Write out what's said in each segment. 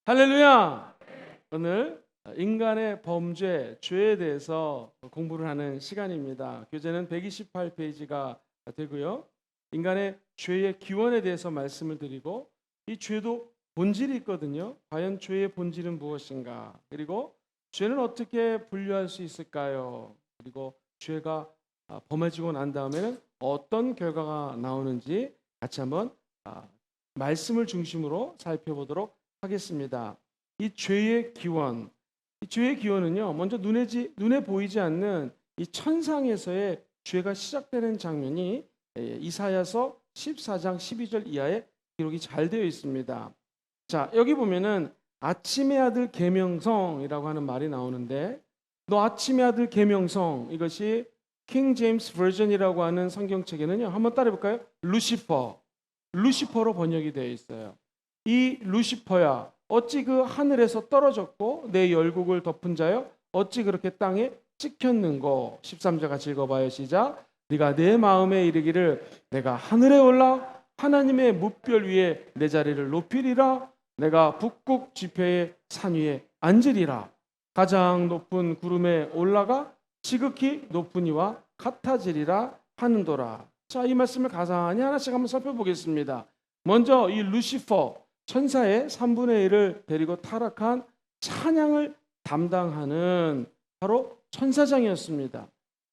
할렐루야! 오늘 인간의 범죄, 죄에 대해서 공부를 하는 시간입니다. 교재는 128페이지가 되고요. 인간의 죄의 기원에 대해서 말씀을 드리고, 이 죄도 본질이 있거든요. 과연 죄의 본질은 무엇인가? 그리고 죄는 어떻게 분류할 수 있을까요? 그리고 죄가 범해지고 난 다음에는 어떤 결과가 나오는지 같이 한번 말씀을 중심으로 살펴보도록 하겠습니다. 이 죄의 기원은요, 먼저 눈에 보이지 않는 이 천상에서의 죄가 시작되는 장면이 이사야서 14장 12절 이하에 기록이 잘 되어 있습니다. 자, 여기 보면은 아침의 아들 계명성이라고 하는 말이 나오는데, 너 아침의 아들 계명성, 이것이 킹 제임스 버전이라고 하는 성경책에는요, 한번 따라해 볼까요? 루시퍼로 번역이 되어 있어요. 이 루시퍼야, 어찌 그 하늘에서 떨어졌고 내 열국을 덮은 자여, 어찌 그렇게 땅에 찍혔는고. 13절 같이 읽어봐요. 시작. 네가 내 마음에 이르기를 내가 하늘에 올라 하나님의 뭇별 위에 내 자리를 높이리라. 내가 북극 지표의 산 위에 앉으리라. 가장 높은 구름에 올라가 지극히 높은 이와 같아지리라 하는도라. 자, 이 말씀을 가상히 하나씩 한번 살펴보겠습니다. 먼저 이 루시퍼, 천사의 3분의 1을 데리고 타락한 찬양을 담당하는 바로 천사장이었습니다.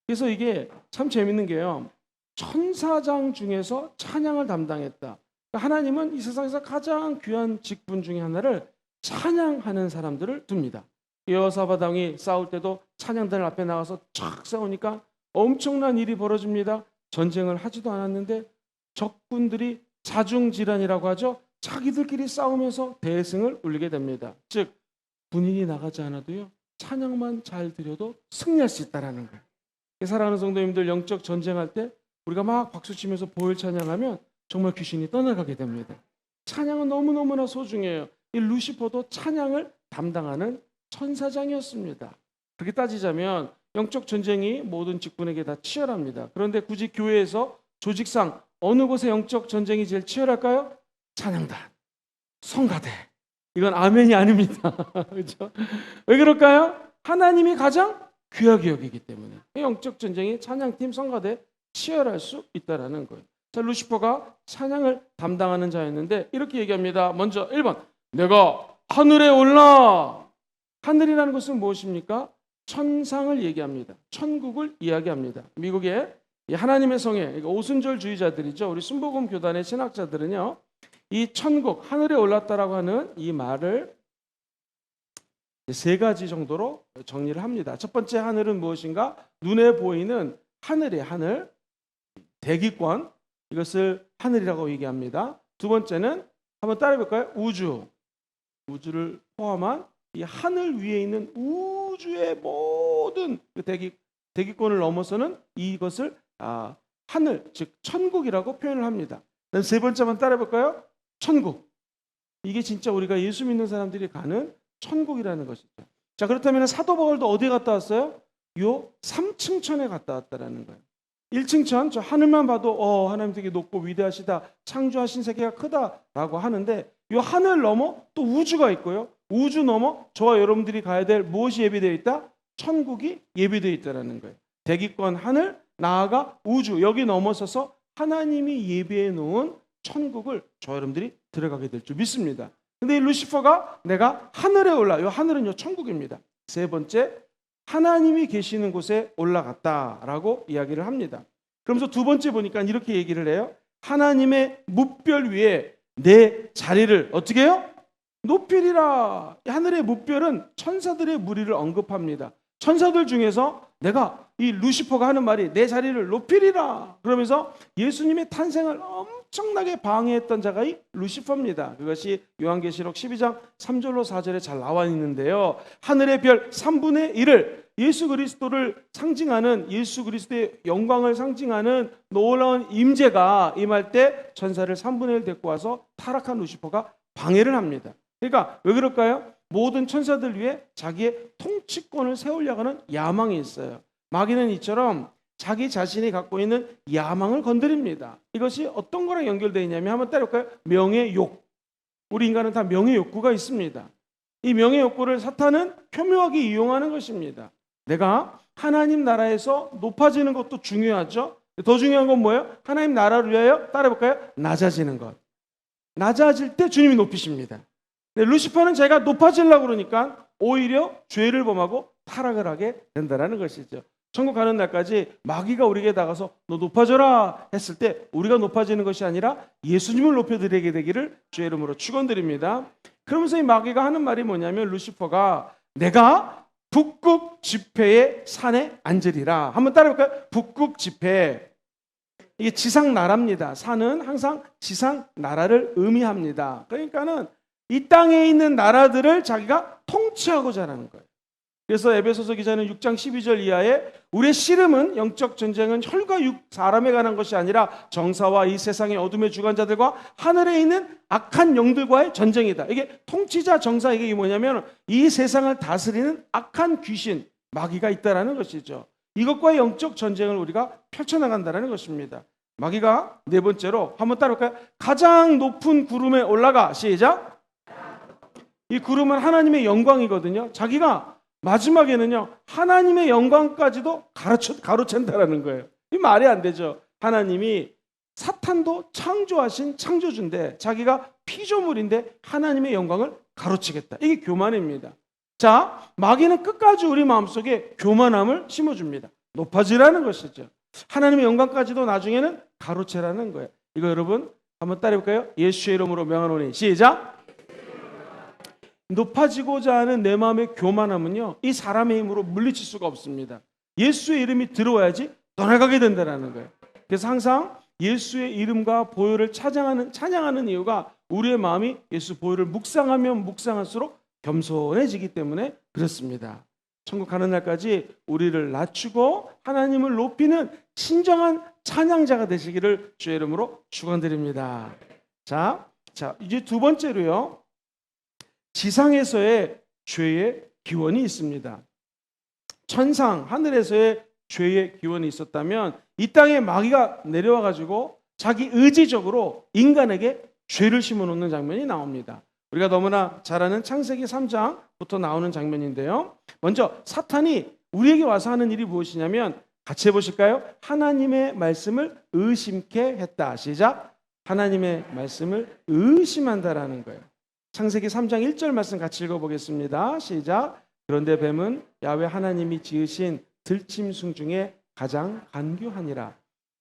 그래서 이게 참 재밌는 게요, 천사장 중에서 찬양을 담당했다. 하나님은 이 세상에서 가장 귀한 직분 중에 하나를 찬양하는 사람들을 둡니다. 여호사밧 왕이 싸울 때도 찬양단 앞에 나가서 쫙 싸우니까 엄청난 일이 벌어집니다. 전쟁을 하지도 않았는데 적군들이 자중질환이라고 하죠. 자기들끼리 싸우면서 대승을 울리게 됩니다. 즉, 군인이 나가지 않아도요, 찬양만 잘 드려도 승리할 수 있다는 거예요. 사랑하는 성도님들, 영적 전쟁할 때 우리가 막 박수치면서 보혈 찬양하면 정말 귀신이 떠나가게 됩니다. 찬양은 너무너무나 소중해요. 이 루시퍼도 찬양을 담당하는 천사장이었습니다. 그렇게 따지자면 영적 전쟁이 모든 직분에게 다 치열합니다. 그런데 굳이 교회에서 조직상 어느 곳의 영적 전쟁이 제일 치열할까요? 찬양단, 성가대. 이건 아멘이 아닙니다. 그렇죠? 왜 그럴까요? 하나님이 가장 귀하게 여기기 때문에 영적 전쟁이 찬양팀, 성가대 치열할 수 있다는 거예요. 자, 루시퍼가 찬양을 담당하는 자였는데 이렇게 얘기합니다. 먼저 1번, 내가 하늘에 올라. 하늘이라는 것은 무엇입니까? 천상을 얘기합니다. 천국을 이야기합니다. 미국의 하나님의 성에 오순절주의자들이죠. 우리 순복음 교단의 신학자들은요, 이 천국, 하늘에 올랐다라고 하는 이 말을 세 가지 정도로 정리를 합니다. 첫 번째 하늘은 무엇인가? 눈에 보이는 하늘의 하늘, 대기권, 이것을 하늘이라고 얘기합니다. 두 번째는 한번 따라해 볼까요? 우주를 포함한 이 하늘 위에 있는 우주의 모든 대기권을 넘어서는 이것을 하늘, 즉 천국이라고 표현을 합니다. 세 번째 한번 따라해 볼까요? 천국. 이게 진짜 우리가 예수 믿는 사람들이 가는 천국이라는 것이죠. 자, 그렇다면 사도 바울도 어디에 갔다 왔어요? 요 3층 천에 갔다 왔다라는 거예요. 1층 천, 저 하늘만 봐도 하나님 되게 높고 위대하시다, 창조하신 세계가 크다라고 하는데, 요 하늘 넘어 또 우주가 있고요. 우주 넘어 저와 여러분들이 가야 될 무엇이 예비되어 있다? 천국이 예비되어 있다라는 거예요. 대기권 하늘, 나아가 우주, 여기 넘어서서 하나님이 예비해 놓은 천국을 저 여러분들이 들어가게 될 줄 믿습니다. 근데 이 루시퍼가 내가 하늘에 올라, 이 하늘은요 천국입니다. 세 번째, 하나님이 계시는 곳에 올라갔다라고 이야기를 합니다. 그러면서 두 번째 보니까 이렇게 얘기를 해요. 하나님의 뭇별 위에 내 자리를 어떻게 해요? 높이리라. 하늘의 뭇별은 천사들의 무리를 언급합니다. 천사들 중에서 내가 이 루시퍼가 하는 말이 내 자리를 높이리라. 그러면서 예수님의 탄생을 엄청나게 방해했던 자가 이 루시퍼입니다. 그것이 요한계시록 12장 3절로 4절에 잘 나와 있는데요. 하늘의 별 3분의 1을 예수 그리스도를 상징하는, 예수 그리스도의 영광을 상징하는 놀라운 임재가 임할 때 천사를 3분의 1 데리고 와서 타락한 루시퍼가 방해를 합니다. 그러니까 왜 그럴까요? 모든 천사들 위해 자기의 통치권을 세우려고 하는 야망이 있어요. 마귀는 이처럼 자기 자신이 갖고 있는 야망을 건드립니다. 이것이 어떤 거랑 연결되어 있냐면 한번 따라볼까요? 명예욕. 우리 인간은 다 명예 욕구가 있습니다. 이 명예 욕구를 사탄은 교묘하게 이용하는 것입니다. 내가 하나님 나라에서 높아지는 것도 중요하죠. 더 중요한 건 뭐예요? 하나님 나라를 위하여 따라해볼까요? 낮아지는 것. 낮아질 때 주님이 높이십니다. 근데 루시퍼는 제가 높아지려고 그러니까 오히려 죄를 범하고 타락을 하게 된다는 것이죠. 천국 가는 날까지 마귀가 우리에게 나가서 너 높아져라 했을 때 우리가 높아지는 것이 아니라 예수님을 높여드리게 되기를 주의 이름으로 축원드립니다. 그러면서 이 마귀가 하는 말이 뭐냐면, 루시퍼가 내가 북극 지폐의 산에 앉으리라. 한번 따라해볼까요? 북극 지폐. 이게 지상 나라입니다. 산은 항상 지상 나라를 의미합니다. 그러니까는 이 땅에 있는 나라들을 자기가 통치하고자 하는 거예요. 그래서 에베소서 기자는 6장 12절 이하에 우리의 씨름은 영적 전쟁은 혈과 육 사람에 관한 것이 아니라 정사와 이 세상의 어둠의 주관자들과 하늘에 있는 악한 영들과의 전쟁이다. 이게 통치자 정사, 이게 뭐냐면 이 세상을 다스리는 악한 귀신 마귀가 있다라는 것이죠. 이것과의 영적 전쟁을 우리가 펼쳐나간다는 것입니다. 마귀가 네 번째로 한번 따라올까요? 가장 높은 구름에 올라가. 시작. 이 구름은 하나님의 영광이거든요. 자기가 마지막에는요, 하나님의 영광까지도 가로챈다라는 거예요. 이 말이 안 되죠. 하나님이 사탄도 창조하신 창조주인데 자기가 피조물인데 하나님의 영광을 가로치겠다. 이게 교만입니다. 자, 마귀는 끝까지 우리 마음속에 교만함을 심어줍니다. 높아지라는 것이죠. 하나님의 영광까지도 나중에는 가로채라는 거예요. 이거 여러분 한번 따라해볼까요? 예수의 이름으로 명하노니. 시작. 높아지고자 하는 내 마음의 교만함은요, 이 사람의 힘으로 물리칠 수가 없습니다. 예수의 이름이 들어와야지 떠나가게 된다는 거예요. 그래서 항상 예수의 이름과 보혈을 찬양하는 이유가 우리의 마음이 예수 보혈을 묵상하면 묵상할수록 겸손해지기 때문에 그렇습니다. 천국 가는 날까지 우리를 낮추고 하나님을 높이는 신정한 찬양자가 되시기를 주의 이름으로 축원드립니다. 자, 이제 두 번째로요, 지상에서의 죄의 기원이 있습니다. 천상 하늘에서의 죄의 기원이 있었다면 이 땅에 마귀가 내려와 가지고 자기 의지적으로 인간에게 죄를 심어놓는 장면이 나옵니다. 우리가 너무나 잘 아는 창세기 3장부터 나오는 장면인데요, 먼저 사탄이 우리에게 와서 하는 일이 무엇이냐면, 같이 해보실까요? 하나님의 말씀을 의심케 했다. 시작. 하나님의 말씀을 의심한다라는 거예요. 창세기 3장 1절 말씀 같이 읽어보겠습니다. 시작. 그런데 뱀은 야훼 하나님이 지으신 들짐승 중에 가장 간교하니라.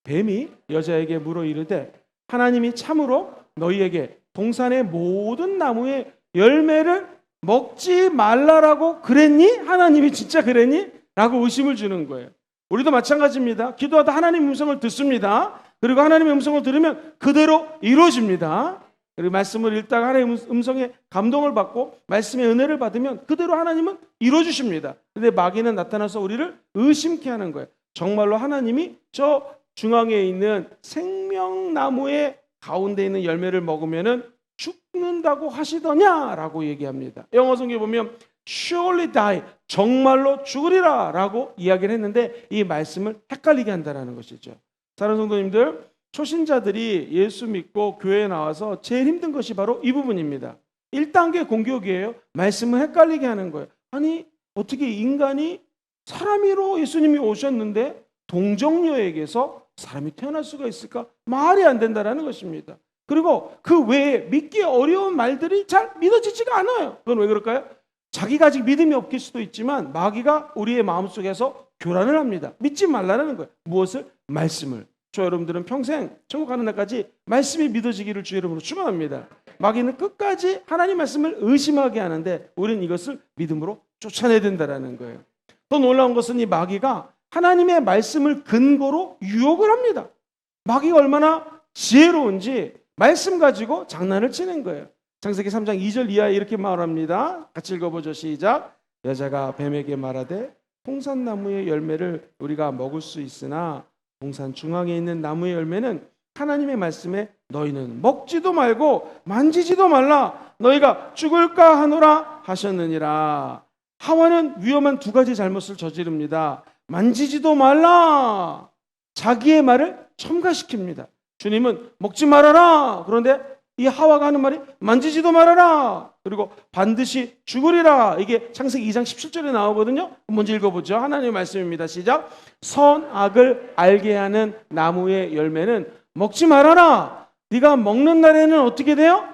뱀이 여자에게 물어 이르되 하나님이 참으로 너희에게 동산의 모든 나무의 열매를 먹지 말라라고 그랬니? 하나님이 진짜 그랬니? 라고 의심을 주는 거예요. 우리도 마찬가지입니다. 기도하다 하나님의 음성을 듣습니다. 그리고 하나님의 음성을 들으면 그대로 이루어집니다. 그리고 말씀을 읽다가 하나님의 음성에 감동을 받고 말씀의 은혜를 받으면 그대로 하나님은 이루어주십니다. 그런데 마귀는 나타나서 우리를 의심케 하는 거예요. 정말로 하나님이 저 중앙에 있는 생명나무의 가운데 있는 열매를 먹으면 죽는다고 하시더냐라고 얘기합니다. 영어 성경에 보면 surely die, 정말로 죽으리라 라고 이야기를 했는데 이 말씀을 헷갈리게 한다는 것이죠. 사랑하는 성도님들, 초신자들이 예수 믿고 교회에 나와서 제일 힘든 것이 바로 이 부분입니다. 1단계 공격이에요. 말씀을 헷갈리게 하는 거예요. 아니, 어떻게 인간이 사람이로 예수님이 오셨는데 동정녀에게서 사람이 태어날 수가 있을까? 말이 안 된다는 것입니다. 그리고 그 외에 믿기 어려운 말들이 잘 믿어지지가 않아요. 그건 왜 그럴까요? 자기가 아직 믿음이 없길 수도 있지만 마귀가 우리의 마음속에서 교란을 합니다. 믿지 말라는 거예요. 무엇을? 말씀을. 저 여러분들은 평생 천국 가는 날까지 말씀이 믿어지기를 주의 이름으로 축원합니다. 마귀는 끝까지 하나님 말씀을 의심하게 하는데 우리는 이것을 믿음으로 쫓아내야 된다는 거예요. 더 놀라운 것은 이 마귀가 하나님의 말씀을 근거로 유혹을 합니다. 마귀가 얼마나 지혜로운지 말씀 가지고 장난을 치는 거예요. 창세기 3장 2절 이하에 이렇게 말합니다. 같이 읽어보죠. 시작. 여자가 뱀에게 말하되 통산나무의 열매를 우리가 먹을 수 있으나 동산 중앙에 있는 나무의 열매는 하나님의 말씀에 너희는 먹지도 말고 만지지도 말라 너희가 죽을까 하노라 하셨느니라. 하와는 위험한 두 가지 잘못을 저지릅니다. 만지지도 말라, 자기의 말을 첨가시킵니다. 주님은 먹지 말아라. 그런데 이 하와가 하는 말이 만지지도 말아라. 그리고 반드시 죽으리라. 이게 창세기 2장 17절에 나오거든요. 먼저 읽어보죠. 하나님의 말씀입니다. 시작. 선악을 알게 하는 나무의 열매는 먹지 말아라. 네가 먹는 날에는 어떻게 돼요?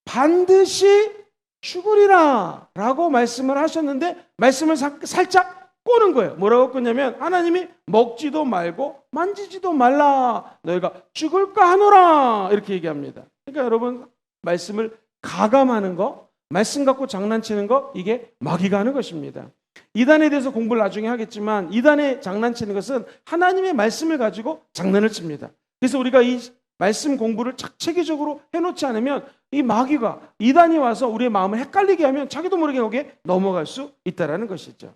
반드시 죽으리라 라고 말씀을 하셨는데 말씀을 살짝 꼬는 거예요. 뭐라고 꼬냐면 하나님이 먹지도 말고 만지지도 말라. 너희가 죽을까 하노라. 이렇게 얘기합니다. 그러니까 여러분 말씀을 가감하는 거, 말씀 갖고 장난치는 거, 이게 마귀가 하는 것입니다. 이단에 대해서 공부를 나중에 하겠지만 이단에 장난치는 것은 하나님의 말씀을 가지고 장난을 칩니다. 그래서 우리가 이 말씀 공부를 체계적으로 해놓지 않으면 이 마귀가 이단이 와서 우리의 마음을 헷갈리게 하면 자기도 모르게 거기에 넘어갈 수 있다는 것이죠.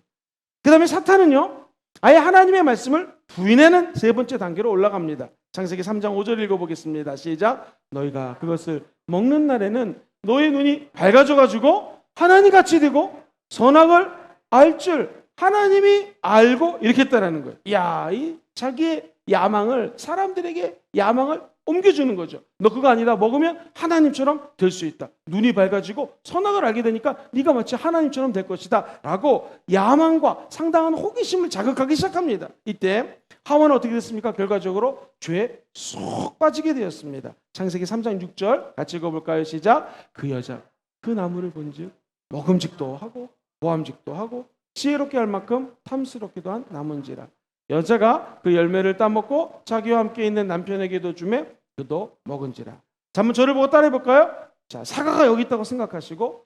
그 다음에 사탄은요, 아예 하나님의 말씀을 부인하는 세 번째 단계로 올라갑니다. 창세기 3장 5절 읽어보겠습니다. 시작. 너희가 그것을 먹는 날에는 너의 눈이 밝아져가지고 하나님같이 되고 선악을 알 줄 하나님이 알고 이렇게 했다라는 거예요. 이야, 이 자기의 야망을, 사람들에게 야망을 옮겨주는 거죠. 너 그거 아니다. 먹으면 하나님처럼 될 수 있다. 눈이 밝아지고 선악을 알게 되니까 네가 마치 하나님처럼 될 것이다 라고 야망과 상당한 호기심을 자극하기 시작합니다. 이때 하와는 어떻게 됐습니까? 결과적으로 죄에 쏙 빠지게 되었습니다. 창세기 3장 6절 같이 읽어볼까요? 시작. 그 여자 그 나무를 본즉 먹음직도 하고 보암직도 하고 지혜롭게 할 만큼 탐스럽기도 한 나무인지라. 여자가 그 열매를 따먹고 자기와 함께 있는 남편에게도 주매 그도 먹은지라. 자, 한번 저를 보고 따라해 볼까요? 자, 사과가 여기 있다고 생각하시고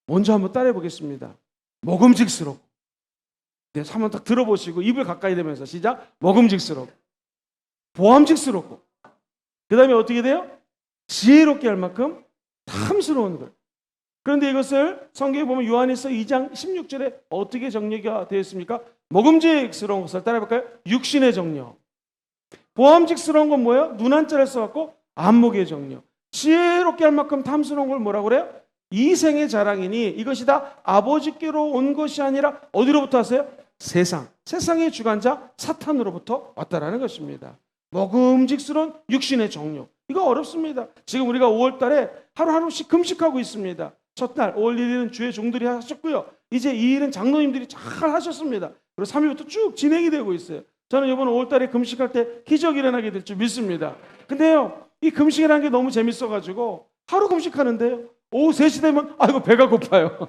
먼저 한번 따라해 보겠습니다. 먹음직스럽고. 네, 한번 딱 들어보시고 입을 가까이 대면서 시작. 먹음직스럽고 보암직스럽고 그 다음에 어떻게 돼요? 지혜롭게 할 만큼 탐스러운 것. 그런데 이것을 성경에 보면 요한일서 2장 16절에 어떻게 정리가 되어 있습니까? 먹음직스러운 것을 따라해볼까요? 육신의 정력. 보암직스러운 건 뭐예요? 눈 한자를 써갖고 안목의 정력. 지혜롭게 할 만큼 탐스러운 걸 뭐라고 그래요? 이생의 자랑이니 이것이 다 아버지께로 온 것이 아니라 어디로부터 왔어요? 세상의 주관자 사탄으로부터 왔다라는 것입니다. 먹음직스러운 육신의 정력. 이거 어렵습니다. 지금 우리가 5월 달에 하루하루씩 금식하고 있습니다. 첫날 5월 1일은 주의 종들이 하셨고요. 이제 2일은 장로님들이 잘 하셨습니다. 그리고 3일부터 쭉 진행이 되고 있어요. 저는 이번 5월 달에 금식할 때 기적이 일어나게 될 줄 믿습니다. 근데요, 이 금식이라는 게 너무 재밌어가지고 하루 금식하는데요. 오후 3시 되면 아이고 배가 고파요.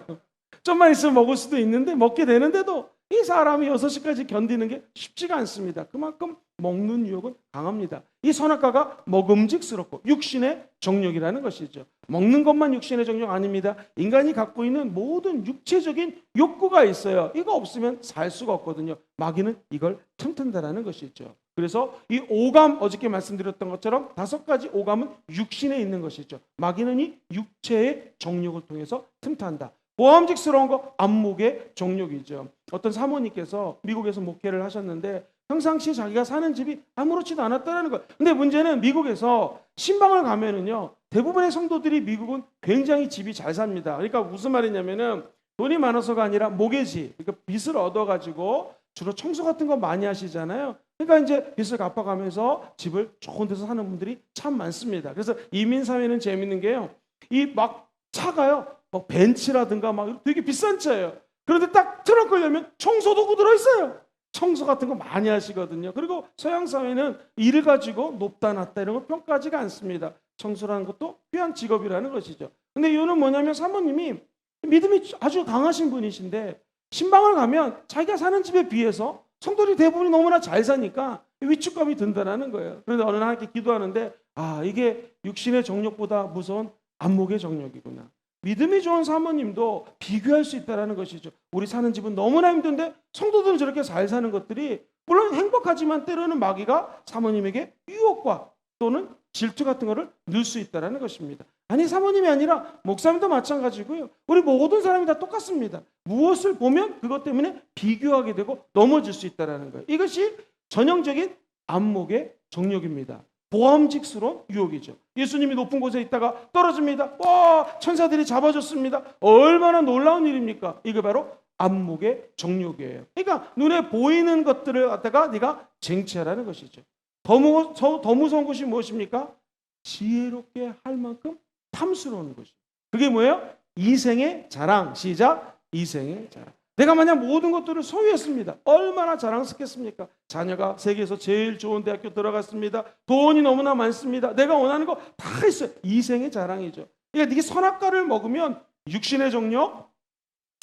좀만 있으면 먹을 수도 있는데 먹게 되는데도 이 사람이 6시까지 견디는 게 쉽지가 않습니다. 그만큼 먹는 유혹은 강합니다. 이 선악과가 먹음직스럽고 육신의 정욕이라는 것이죠. 먹는 것만 육신의 정욕 아닙니다. 인간이 갖고 있는 모든 육체적인 욕구가 있어요. 이거 없으면 살 수가 없거든요. 마귀는 이걸 틈튼다라는 것이죠. 그래서 이 오감, 어저께 말씀드렸던 것처럼 5가지 오감은 육신에 있는 것이죠. 마귀는 이 육체의 정욕을 통해서 틈탄다. 보암직스러운 거 안목의 정욕이죠. 어떤 사모님께서 미국에서 목회를 하셨는데 평상시 자기가 사는 집이 아무렇지도 않았다는 거예요. 근데 문제는 미국에서 신방을 가면은요, 대부분의 성도들이 미국은 굉장히 집이 잘 삽니다. 그러니까 무슨 말이냐면은 돈이 많아서가 아니라 모계지, 그러니까 빚을 얻어가지고 주로 청소 같은 거 많이 하시잖아요. 그러니까 이제 빚을 갚아가면서 집을 좋은 데서 사는 분들이 참 많습니다. 그래서 이민 사회는 재밌는 게요, 이 막 차가요, 막 벤츠라든가 막 되게 비싼 차예요. 그런데 딱 트렁크를 열면 청소도구 들어있어요. 청소 같은 거 많이 하시거든요. 그리고 서양 사회는 일을 가지고 높다 낮다 이런 걸 평가하지가 않습니다. 청소라는 것도 귀한 직업이라는 것이죠. 근데 이유는 뭐냐면 사모님이 믿음이 아주 강하신 분이신데 신방을 가면 자기가 사는 집에 비해서 성도들이 대부분이 너무나 잘 사니까 위축감이 든다는 거예요. 그런데 어느 날 함께 기도하는데 아, 이게 육신의 정욕보다 무서운 안목의 정욕이구나. 믿음이 좋은 사모님도 비교할 수 있다는 것이죠. 우리 사는 집은 너무나 힘든데 성도들은 저렇게 잘 사는 것들이 물론 행복하지만 때로는 마귀가 사모님에게 유혹과 또는 질투 같은 거를 넣을 수 있다는 것입니다. 아니, 사모님이 아니라 목사님도 마찬가지고요. 우리 모든 사람이 다 똑같습니다. 무엇을 보면 그것 때문에 비교하게 되고 넘어질 수 있다는 거예요. 이것이 전형적인 안목의 정욕입니다. 보암직스러운 유혹이죠. 예수님이 높은 곳에 있다가 떨어집니다. 와, 천사들이 잡아줬습니다. 얼마나 놀라운 일입니까? 이게 바로 안목의 정욕이에요. 그러니까 눈에 보이는 것들을 갖다가 네가 쟁취하라는 것이죠. 더 무서운 것이 무엇입니까? 지혜롭게 할 만큼 탐스러운 것이. 그게 뭐예요? 이생의 자랑. 시작. 이생의 자랑. 내가 만약 모든 것들을 소유했습니다. 얼마나 자랑스럽겠습니까? 자녀가 세계에서 제일 좋은 대학교 들어갔습니다. 돈이 너무나 많습니다. 내가 원하는 거 다 있어요. 이생의 자랑이죠. 그러니까 네게 선악과를 먹으면 육신의 정욕,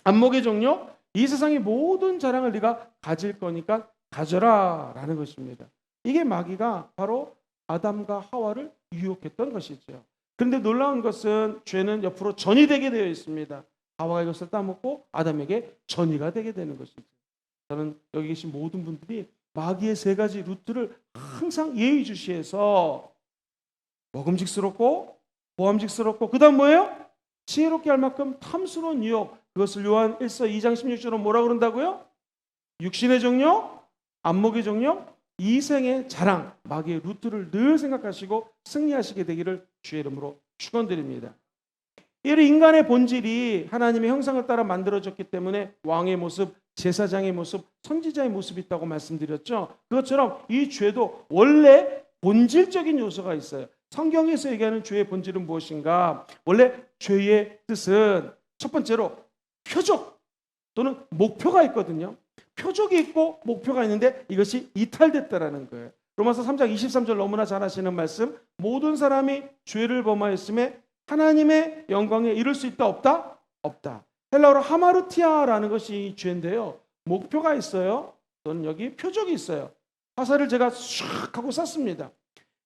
안목의 정욕, 이 세상의 모든 자랑을 네가 가질 거니까 가져라 라는 것입니다. 이게 마귀가 바로 아담과 하와를 유혹했던 것이죠. 그런데 놀라운 것은 죄는 옆으로 전이 되게 되어 있습니다. 하와가 이것을 따먹고 아담에게 전이가 되게 되는 것이죠. 저는 여기 계신 모든 분들이 마귀의 세 가지 루트를 항상 예의주시해서 먹음직스럽고 보암직스럽고 그 다음 뭐예요? 지혜롭게 할 만큼 탐스러운 유혹. 그것을 요한 1서 2장 16절로 뭐라 그런다고요? 육신의 정욕, 안목의 정욕, 이생의 자랑. 마귀의 루트를 늘 생각하시고 승리하시게 되기를 주의 이름으로 축원드립니다. 이 인간의 본질이 하나님의 형상을 따라 만들어졌기 때문에 왕의 모습, 제사장의 모습, 선지자의 모습이 있다고 말씀드렸죠. 그것처럼 이 죄도 원래 본질적인 요소가 있어요. 성경에서 얘기하는 죄의 본질은 무엇인가? 원래 죄의 뜻은 첫 번째로 표적 또는 목표가 있거든요. 표적이 있고 목표가 있는데 이것이 이탈됐다라는 거예요. 로마서 3장 23절 너무나 잘 아시는 말씀. 모든 사람이 죄를 범하였음에 하나님의 영광에 이를 수 있다 없다? 없다. 헬라어로 하마르티아라는 것이 죄인데요. 목표가 있어요. 또는 여기 표적이 있어요. 화살을 제가 슉 하고 쐈습니다.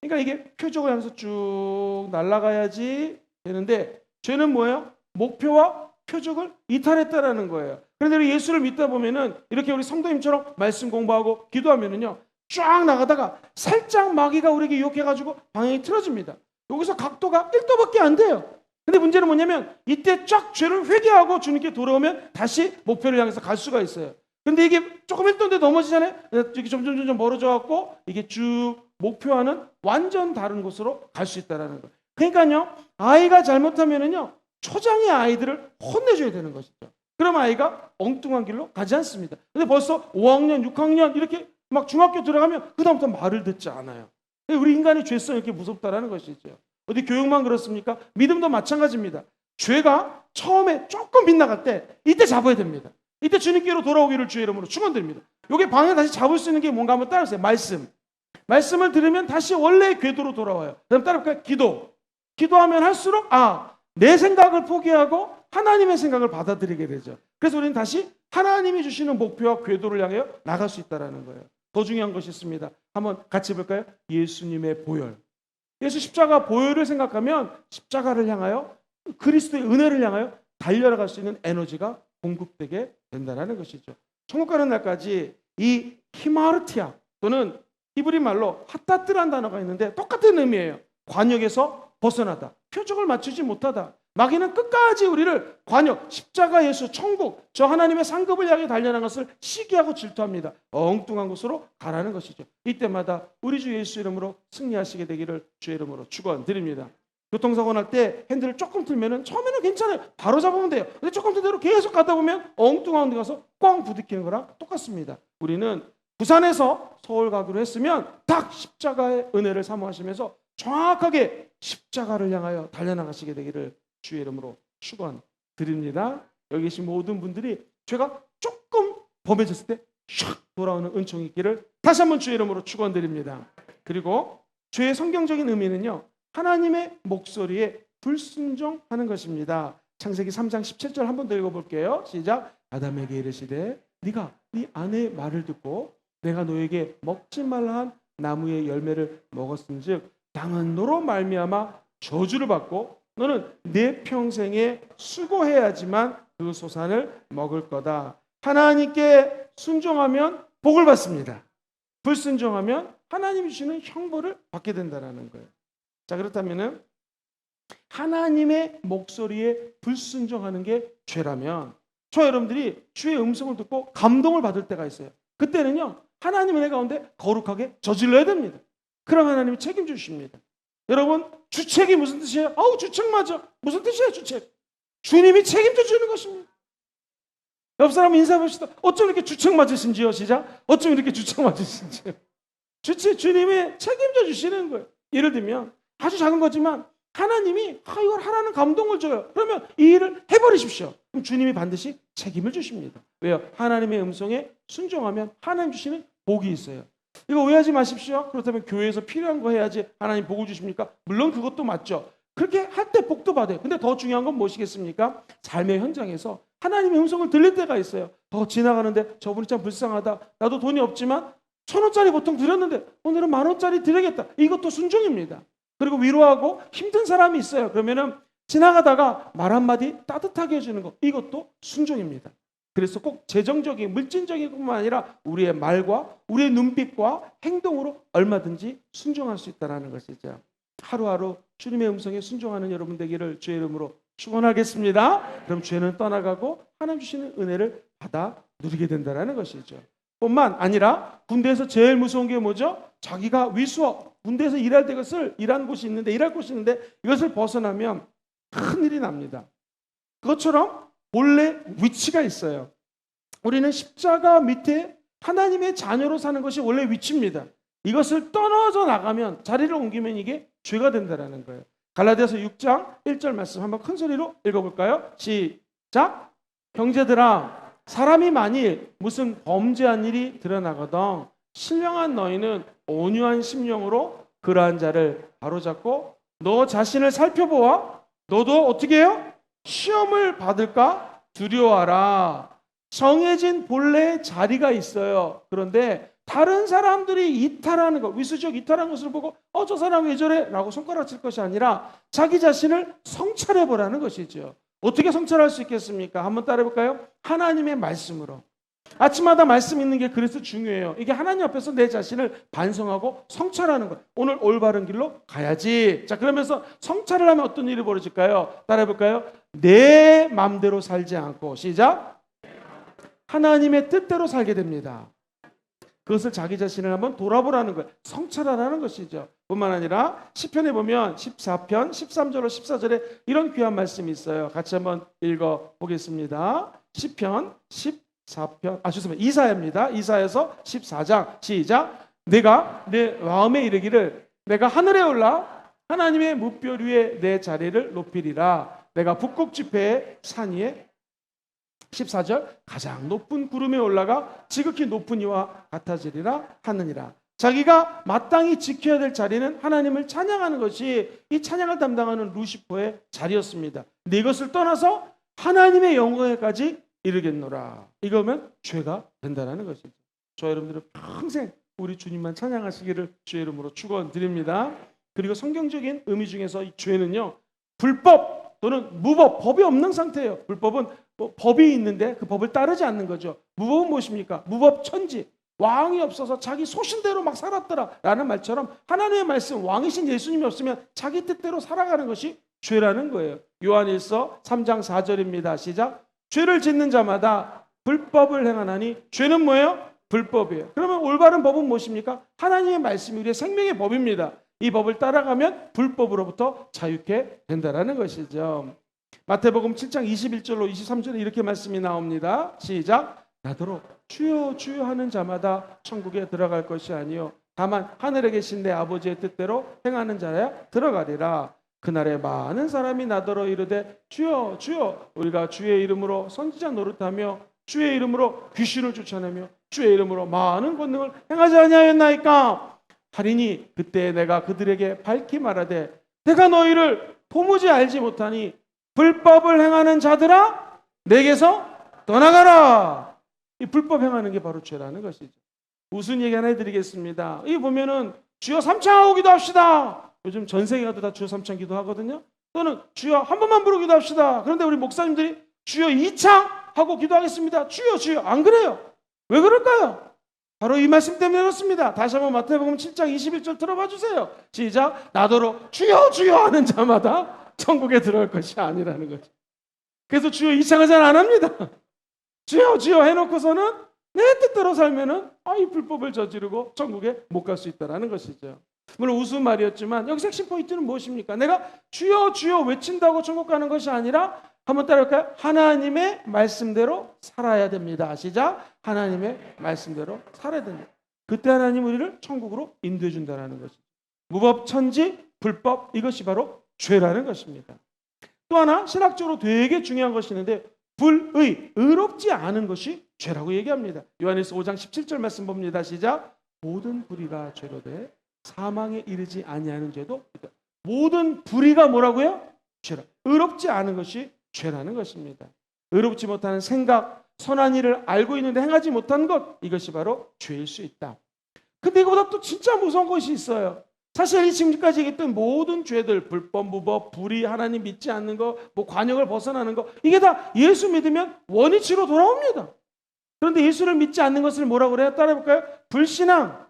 그러니까 이게 표적을 향해서 쭉 날아가야지 되는데 죄는 뭐예요? 목표와 표적을 이탈했다라는 거예요. 그런데 우리 예수를 믿다 보면은 이렇게 우리 성도님처럼 말씀 공부하고 기도하면은요 쫙 나가다가 살짝 마귀가 우리에게 유혹해가지고 방향이 틀어집니다. 여기서 각도가 1도밖에 안 돼요. 근데 문제는 뭐냐면 이때 쫙 죄를 회개하고 주님께 돌아오면 다시 목표를 향해서 갈 수가 있어요. 근데 이게 조금 1도인데 넘어지잖아요. 이렇게 점점 멀어져 갖고 이게 쭉 목표와는 완전 다른 곳으로 갈 수 있다는 거예요. 그러니까요 아이가 잘못하면은요 초장의 아이들을 혼내줘야 되는 것이죠. 그럼 아이가 엉뚱한 길로 가지 않습니다. 근데 벌써 5학년, 6학년 이렇게 막 중학교 들어가면 그다음부터 말을 듣지 않아요. 우리 인간의 죄성이 이렇게 무섭다라는 것이죠. 어디 교육만 그렇습니까? 믿음도 마찬가지입니다. 죄가 처음에 조금 빗나갈 때 이때 잡아야 됩니다. 이때 주님께로 돌아오기를 주의 이름으로 축원드립니다. 이게 방향 다시 잡을 수 있는 게 뭔가 한번 따라하세요. 말씀을 들으면 다시 원래의 궤도로 돌아와요. 그다음 따라볼까요? 기도하면 할수록 내 생각을 포기하고 하나님의 생각을 받아들이게 되죠. 그래서 우리는 다시 하나님이 주시는 목표와 궤도를 향해 나갈 수 있다는 거예요. 더 중요한 것이 있습니다. 한번 같이 볼까요? 예수님의 보혈. 예수 십자가 보혈을 생각하면 십자가를 향하여 그리스도의 은혜를 향하여 달려나갈 수 있는 에너지가 공급되게 된다는 것이죠. 천국 가는 날까지 이 히마르티아 또는 히브리 말로 핫다트라는 단어가 있는데 똑같은 의미예요. 관역에서 벗어나다. 표적을 맞추지 못하다. 마귀는 끝까지 우리를 관역, 십자가 예수, 천국, 저 하나님의 상급을 향해 달려나는 것을 시기하고 질투합니다. 엉뚱한 곳으로 가라는 것이죠. 이때마다 우리 주 예수 이름으로 승리하시게 되기를 주의 이름으로 축원드립니다. 교통사고 날 때 핸들을 조금 틀면은 처음에는 괜찮아요. 바로 잡으면 돼요. 근데 조금 틀대로 계속 가다 보면 엉뚱한 데 가서 꽝 부딪히는 거랑 똑같습니다. 우리는 부산에서 서울 가기로 했으면 딱 십자가의 은혜를 사모하시면서 정확하게 십자가를 향하여 달려나가시게 되기를 주의 이름으로 축원드립니다. 여기 계신 모든 분들이 죄가 조금 범해졌을 때 샥 돌아오는 은총이 있기를 다시 한번 주의 이름으로 축원드립니다. 그리고 죄의 성경적인 의미는요. 하나님의 목소리에 불순종하는 것입니다. 창세기 3장 17절 한 번 더 읽어볼게요. 시작. 아담에게 이르시되 네가 네 아내의 말을 듣고 내가 너에게 먹지 말라 한 나무의 열매를 먹었은즉 땅은 너로 말미암아 저주를 받고 너는 내 평생에 수고해야지만 그 소산을 먹을 거다. 하나님께 순종하면 복을 받습니다. 불순종하면 하나님이 주시는 형벌을 받게 된다는 거예요. 자, 그렇다면은 하나님의 목소리에 불순종하는 게 죄라면 저 여러분들이 주의 음성을 듣고 감동을 받을 때가 있어요. 그때는요 하나님의 내 가운데 거룩하게 저질러야 됩니다. 그럼 하나님이 책임져 주십니다. 여러분 주책이 무슨 뜻이에요? 주책 맞아. 무슨 뜻이에요 주책? 주님이 책임져 주는 것입니다. 옆 사람 인사해봅시다. 어쩜 이렇게 주책 맞으신지요? 시작. 어쩜 이렇게 주책 맞으신지요? 주님이 책임져 주시는 거예요. 예를 들면 아주 작은 거지만 하나님이 이걸 하라는 감동을 줘요. 그러면 이 일을 해버리십시오. 그럼 주님이 반드시 책임을 주십니다. 왜요? 하나님의 음성에 순종하면 하나님 주시는 복이 있어요. 이거 오해하지 마십시오. 그렇다면 교회에서 필요한 거 해야지 하나님 복을 주십니까? 물론 그것도 맞죠. 그렇게 할 때 복도 받아요. 근데 더 중요한 건 무엇이겠습니까? 삶의 현장에서 하나님의 음성을 들릴 때가 있어요. 지나가는데 저분이 참 불쌍하다. 나도 돈이 없지만 1,000원짜리 보통 드렸는데 오늘은 10,000원짜리 드리겠다. 이것도 순종입니다. 그리고 위로하고 힘든 사람이 있어요. 그러면은 지나가다가 말 한마디 따뜻하게 해주는 거, 이것도 순종입니다. 그래서 꼭 재정적인 물질적인 것뿐만 아니라 우리의 말과 우리의 눈빛과 행동으로 얼마든지 순종할 수 있다는 것이죠. 하루하루 주님의 음성에 순종하는 여러분 되기를 주의 이름으로 축원하겠습니다. 그럼 죄는 떠나가고 하나님 주시는 은혜를 받아 누리게 된다는 것이죠. 뿐만 아니라 군대에서 제일 무서운 게 뭐죠? 자기가 위수업, 군대에서 일할 때 일하는 곳이 있는데, 일할 곳이 있는데 이것을 벗어나면 큰일이 납니다. 그것처럼 본래 위치가 있어요. 우리는 십자가 밑에 하나님의 자녀로 사는 것이 원래 위치입니다. 이것을 떠나서 나가면, 자리를 옮기면 이게 죄가 된다는 거예요. 갈라디아서 6장 1절 말씀 한번 큰 소리로 읽어볼까요? 시작. 형제들아, 사람이 만일 무슨 범죄한 일이 드러나거든 신령한 너희는 온유한 심령으로 그러한 자를 바로잡고 너 자신을 살펴보아 너도 어떻게 해요? 시험을 받을까 두려워하라. 정해진 본래의 자리가 있어요. 그런데 다른 사람들이 이탈하는 것, 위수적 이탈한 것을 보고 저 사람 왜 저래? 라고 손가락질 것이 아니라 자기 자신을 성찰해보라는 것이죠. 어떻게 성찰할 수 있겠습니까? 한번 따라해볼까요? 하나님의 말씀으로. 아침마다 말씀 있는 게 그래서 중요해요. 이게 하나님 앞에서 내 자신을 반성하고 성찰하는 거예요. 오늘 올바른 길로 가야지. 자, 그러면서 성찰을 하면 어떤 일이 벌어질까요? 따라해볼까요? 내 마음대로 살지 않고, 시작. 하나님의 뜻대로 살게 됩니다. 그것을 자기 자신을 한번 돌아보라는 거예요. 성찰하라는 것이죠. 뿐만 아니라 시편에 보면 14편 13절로 14절에 이런 귀한 말씀이 있어요. 같이 한번 읽어보겠습니다. 시편 14편, 죄송합니다. 이사야입니다. 이사야에서 14장 시작. 내가 내 마음에 이르기를 내가 하늘에 올라 하나님의 무별 위에 내 자리를 높이리라. 내가 북극 지폐의 산 위에 14절 가장 높은 구름에 올라가 지극히 높은 이와 같아지리라 하느니라. 자기가 마땅히 지켜야 될 자리는 하나님을 찬양하는 것이 이 찬양을 담당하는 루시퍼의 자리였습니다. 근데 이것을 떠나서 하나님의 영광에까지 이르겠노라. 이거면 죄가 된다는 것이죠. 저 여러분들은 평생 우리 주님만 찬양하시기를 주의 이름으로 축원드립니다. 그리고 성경적인 의미 중에서 이 죄는요, 불법 또는 무법, 법이 없는 상태예요. 불법은 법이 있는데 그 법을 따르지 않는 거죠. 무법은 무엇입니까? 무법 천지, 왕이 없어서 자기 소신대로 막 살았더라 라는 말처럼 하나님의 말씀, 왕이신 예수님이 없으면 자기 뜻대로 살아가는 것이 죄라는 거예요. 요한일서 3장 4절입니다. 시작. 죄를 짓는 자마다 불법을 행하나니 죄는 뭐예요? 불법이에요. 그러면 올바른 법은 무엇입니까? 하나님의 말씀이 우리의 생명의 법입니다. 이 법을 따라가면 불법으로부터 자유케 된다는 것이죠. 마태복음 7장 21절로 23절에 이렇게 말씀이 나옵니다. 시작. 나더러 주여 주여 하는 자마다 천국에 들어갈 것이 아니요 다만 하늘에 계신 내 아버지의 뜻대로 행하는 자야 들어가리라. 그날에 많은 사람이 나더러 이르되 주여 주여 우리가 주의 이름으로 선지자 노릇하며 주의 이름으로 귀신을 쫓아내며 주의 이름으로 많은 권능을 행하지 아니하였나이까 하리니 그때 내가 그들에게 밝히 말하되 내가 너희를 도무지 알지 못하니 불법을 행하는 자들아 내게서 떠나가라. 이 불법 행하는 게 바로 죄라는 것이죠. 무슨 얘기 하나 해드리겠습니다. 이 보면은 주여 삼창하고 기도합시다. 요즘 전 세계가 다 주여 삼창 기도하거든요. 또는 주여 한 번만 부르고 기도합시다. 그런데 우리 목사님들이 주여 2창 하고 기도하겠습니다. 주여 주여 안 그래요. 왜 그럴까요? 바로 이 말씀 때문에 그렇습니다. 다시 한번 마태복음 7장 21절 들어봐 주세요. 시작. 나더러 주여 주여 하는 자마다 천국에 들어갈 것이 아니라는 거죠. 그래서 주여 2창을 잘 안 합니다. 주여 주여 해놓고서는 내 뜻대로 살면은 이 불법을 저지르고 천국에 못 갈 수 있다는 것이죠. 물론 우스운 말이었지만 여기서 핵심 포인트는 무엇입니까? 내가 주여 주여 외친다고 천국 가는 것이 아니라 한번 따라할까요? 하나님의 말씀대로 살아야 됩니다. 시작. 하나님의 말씀대로 살아야 됩니다. 그때 하나님 우리를 천국으로 인도해 준다는 것이죠. 무법 천지, 불법, 이것이 바로 죄라는 것입니다. 또 하나 신학적으로 되게 중요한 것이 있는데 불의, 의롭지 않은 것이 죄라고 얘기합니다. 요한일서 5장 17절 말씀 봅니다. 시작. 모든 불의가 죄로 돼 사망에 이르지 아니하는 죄도 있다. 모든 불의가 뭐라고요? 죄라. 의롭지 않은 것이 죄라는 것입니다. 의롭지 못하는 생각, 선한 일을 알고 있는데 행하지 못한 것, 이것이 바로 죄일 수 있다. 근데 이거보다 또 진짜 무서운 것이 있어요. 사실 이 지금까지 얘기했던 모든 죄들, 불법, 무법, 불의, 하나님 믿지 않는 거, 뭐 관역을 벗어나는 거, 이게 다 예수 믿으면 원위치로 돌아옵니다. 그런데 예수를 믿지 않는 것을 뭐라고 그래요? 따라해볼까요? 불신앙.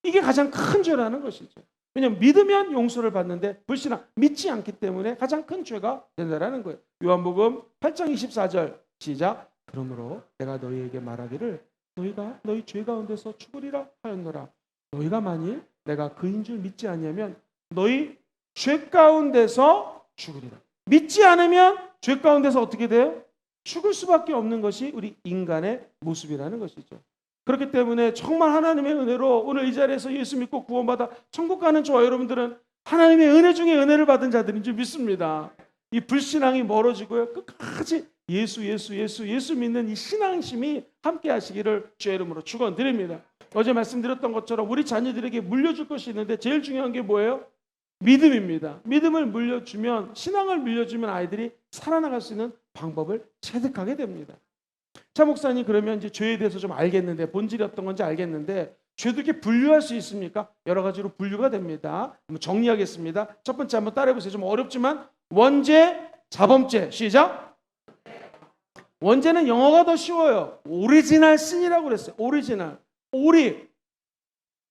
이게 가장 큰 죄라는 것이죠. 왜냐하면 믿으면 용서를 받는데 불신앙, 믿지 않기 때문에 가장 큰 죄가 된다는 거예요. 요한복음 8장 24절 시작. 그러므로 내가 너희에게 말하기를 너희가 너희 죄 가운데서 죽으리라 하였노라. 너희가 만일 내가 그인 줄 믿지 않으면 너희 죄 가운데서 죽으리라. 믿지 않으면 죄 가운데서 어떻게 돼요? 죽을 수밖에 없는 것이 우리 인간의 모습이라는 것이죠. 그렇기 때문에 정말 하나님의 은혜로 오늘 이 자리에서 예수 믿고 구원받아 천국 가는 저와 여러분들은 하나님의 은혜 중에 은혜를 받은 자들인 줄 믿습니다. 이 불신앙이 멀어지고요. 끝까지 예수 믿는 이 신앙심이 함께 하시기를 주의 이름으로 축원드립니다. 어제 말씀드렸던 것처럼 우리 자녀들에게 물려줄 것이 있는데 제일 중요한 게 뭐예요? 믿음입니다. 믿음을 물려주면, 신앙을 물려주면 아이들이 살아나갈 수 있는 방법을 체득하게 됩니다. 차 목사님, 그러면 이제 죄에 대해서 좀 알겠는데, 본질이 어떤 건지 알겠는데 죄도 이렇게 분류할 수 있습니까? 여러 가지로 분류가 됩니다. 한번 정리하겠습니다. 첫 번째 한번 따라해보세요. 좀 어렵지만 원죄, 자범죄. 시작. 원죄는 영어가 더 쉬워요. 오리지널 신이라고 그랬어요. 오리지널. 오리.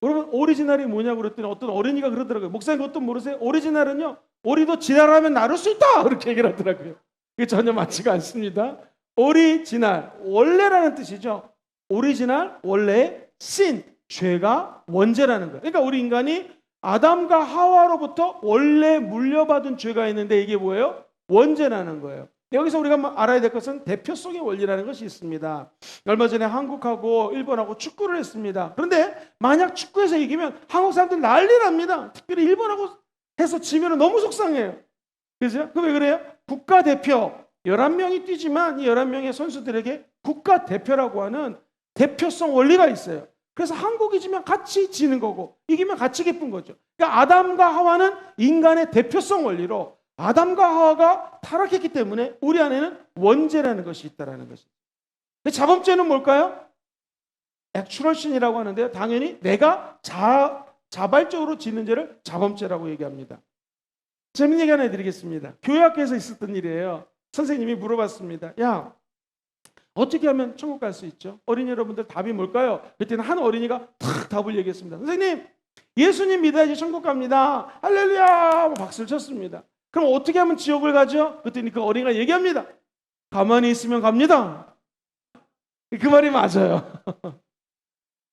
여러분, 오리지널이 뭐냐고 그랬더니 어떤 어린이가 그러더라고요. 목사님 그것도 모르세요? 오리지널은요, 오리도 지랄하면 나를 수 있다, 그렇게 얘기를 하더라고요. 이게 전혀 맞지가 않습니다. 오리지널, 원래라는 뜻이죠. 오리지널, 원래, 신, 죄가 원죄라는 거예요. 그러니까 우리 인간이 아담과 하와로부터 원래 물려받은 죄가 있는데 이게 뭐예요? 원죄라는 거예요. 여기서 우리가 알아야 될 것은 대표성의 원리라는 것이 있습니다. 얼마 전에 한국하고 일본하고 축구를 했습니다. 그런데 만약 축구에서 이기면 한국 사람들 난리 납니다. 특별히 일본하고 해서 지면 너무 속상해요. 그죠? 그 왜 그래요? 국가대표 11명이 뛰지만 이 11명의 선수들에게 국가대표라고 하는 대표성 원리가 있어요. 그래서 한국이 지면 같이 지는 거고 이기면 같이 기쁜 거죠. 그러니까 아담과 하와는 인간의 대표성 원리로 아담과 하와가 타락했기 때문에 우리 안에는 원죄라는 것이 있다는 것이죠. 근데 자범죄는 뭘까요? 액츄럴신이라고 하는데요. 당연히 내가 자발적으로 짓는 죄를 자범죄라고 얘기합니다. 재밌는 얘기 하나 해드리겠습니다. 교회 학교에서 있었던 일이에요. 선생님이 물어봤습니다. 야, 어떻게 하면 천국 갈 수 있죠? 어린이 여러분들 답이 뭘까요? 그때는 한 어린이가 탁 답을 얘기했습니다. 선생님, 예수님 믿어야지 천국 갑니다. 할렐루야! 박수를 쳤습니다. 그럼 어떻게 하면 지옥을 가죠? 그랬더니 그 어린이가 얘기합니다. 가만히 있으면 갑니다. 그 말이 맞아요.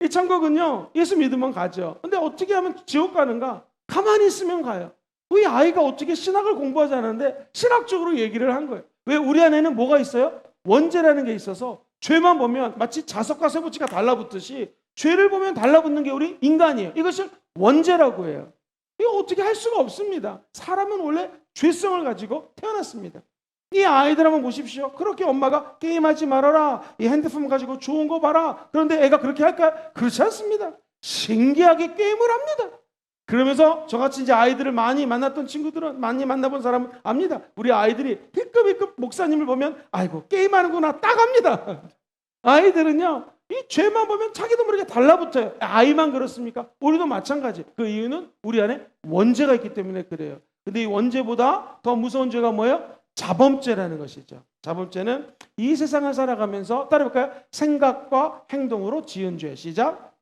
이 천국은요, 예수 믿으면 가죠. 근데 어떻게 하면 지옥 가는가? 가만히 있으면 가요. 우리 아이가 어떻게 신학을 공부하지 않았는데 신학적으로 얘기를 한 거예요. 왜? 우리 안에는 뭐가 있어요? 원죄라는 게 있어서 죄만 보면 마치 자석과 쇠붙이가 달라붙듯이 죄를 보면 달라붙는 게 우리 인간이에요. 이것을 원죄라고 해요. 이거 어떻게 할 수가 없습니다. 사람은 원래 죄성을 가지고 태어났습니다. 이 아이들 한번 보십시오. 그렇게 엄마가 게임하지 말아라, 이 핸드폰 가지고 좋은 거 봐라, 그런데 애가 그렇게 할까요? 그렇지 않습니다. 신기하게 게임을 합니다. 그러면서 저같이 이제 아이들을 많이 만났던 친구들은, 많이 만나본 사람은 압니다. 우리 아이들이 힐끔힐끔 목사님을 보면 아이고 게임하는구나 딱 압니다. 아이들은요, 이 죄만 보면 자기도 모르게 달라붙어요. 아이만 그렇습니까? 우리도 마찬가지. 그 이유는 우리 안에 원죄가 있기 때문에 그래요. 근데 이 원죄보다 더 무서운 죄가 뭐예요? 자범죄라는 것이죠. 자범죄는 이 세상을 살아가면서, 따라해볼까요? 생각과 행동으로 지은 죄. 시작.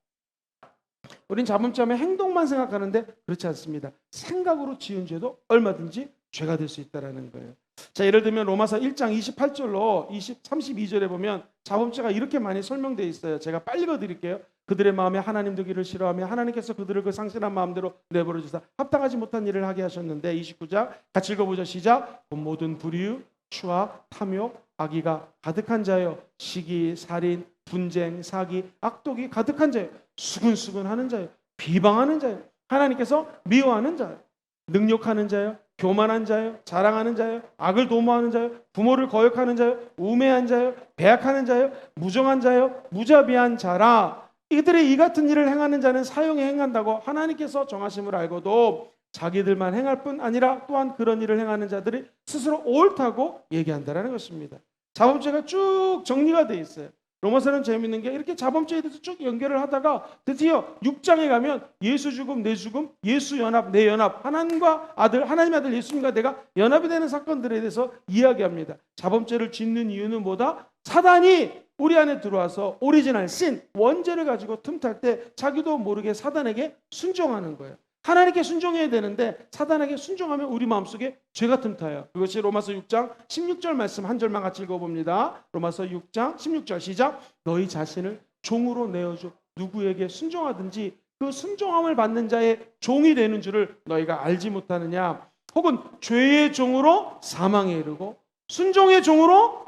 우린 자범죄하면 행동만 생각하는데 그렇지 않습니다. 생각으로 지은 죄도 얼마든지 죄가 될 수 있다는 거예요. 자, 예를 들면 로마서 1장 28절로 32절에 보면 자범죄가 이렇게 많이 설명되어 있어요. 제가 빨리 읽어드릴게요. 그들의 마음에 하나님 두기를 싫어하며 하나님께서 그들을 그 상실한 마음대로 내버려 주사 합당하지 못한 일을 하게 하셨는데, 29장 같이 읽어보죠. 시작. 모든 불의, 추악, 탐욕, 악의가 가득한 자요, 시기, 살인, 분쟁, 사기, 악독이 가득한 자요, 수근수근하는 자요, 비방하는 자요, 하나님께서 미워하는 자요. 능욕하는 자요, 교만한 자요, 자랑하는 자요, 악을 도모하는 자요, 부모를 거역하는 자요, 우매한 자요, 배약하는 자요, 무정한 자요, 무자비한 자라. 이들의 이 같은 일을 행하는 자는 사형에 행한다고 하나님께서 정하심을 알고도 자기들만 행할 뿐 아니라 또한 그런 일을 행하는 자들이 스스로 옳다고 얘기한다라는 것입니다. 자범죄가 쭉 정리가 돼 있어요. 로마서는 재밌는 게 이렇게 자범죄에 대해서 쭉 연결을 하다가 드디어 6장에 가면 예수 죽음, 내 죽음, 예수 연합, 내 연합, 하나님과 아들, 하나님의 아들 예수님과 내가 연합이 되는 사건들에 대해서 이야기합니다. 자범죄를 짓는 이유는 뭐다? 사단이 우리 안에 들어와서 오리지널 신, 원죄를 가지고 틈탈 때 자기도 모르게 사단에게 순종하는 거예요. 하나님께 순종해야 되는데 사단에게 순종하면 우리 마음속에 죄가 틈타요. 그것이 로마서 6장 16절 말씀 한 절만 같이 읽어봅니다. 로마서 6장 16절 시작. 너희 자신을 종으로 내어줘 누구에게 순종하든지 그 순종함을 받는 자의 종이 되는 줄을 너희가 알지 못하느냐. 혹은 죄의 종으로 사망에 이르고 순종의 종으로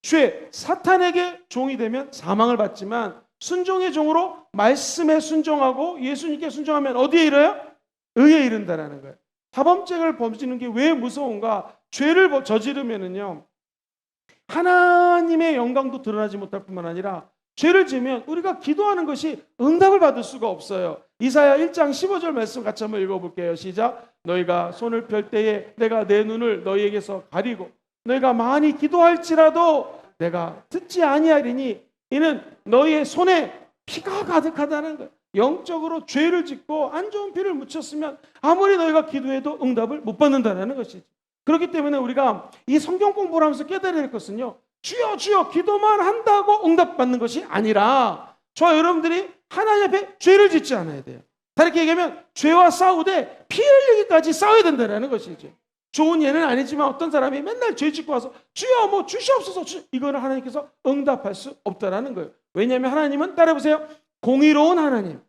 죄, 사탄에게 종이 되면 사망을 받지만 순종의 종으로 말씀에 순종하고 예수님께 순종하면 어디에 이르요? 의에 이른다라는 거예요. 자범죄를 범지는 게 왜 무서운가? 죄를 저지르면은요 하나님의 영광도 드러나지 못할 뿐만 아니라 죄를 지으면 우리가 기도하는 것이 응답을 받을 수가 없어요. 이사야 1장 15절 말씀 같이 한번 읽어볼게요. 시작. 너희가 손을 펼 때에 내가 내 눈을 너희에게서 가리고 너희가 많이 기도할지라도 내가 듣지 아니하리니 이는 너희의 손에 피가 가득하다는 거예요. 영적으로 죄를 짓고 안 좋은 피를 묻혔으면 아무리 너희가 기도해도 응답을 못 받는다는 것이죠. 그렇기 때문에 우리가 이 성경 공부를 하면서 깨달아야 될 것은요, 주여 주여 기도만 한다고 응답받는 것이 아니라 저와 여러분들이 하나님 앞에 죄를 짓지 않아야 돼요. 다르게 얘기하면 죄와 싸우되 피 흘리기까지 싸워야 된다는 것이죠. 좋은 예는 아니지만 어떤 사람이 맨날 죄 짓고 와서 주여 뭐 주시옵소서, 이거는 하나님께서 응답할 수 없다라는 거예요. 왜냐하면 하나님은 따라해보세요. 공의로운 하나님,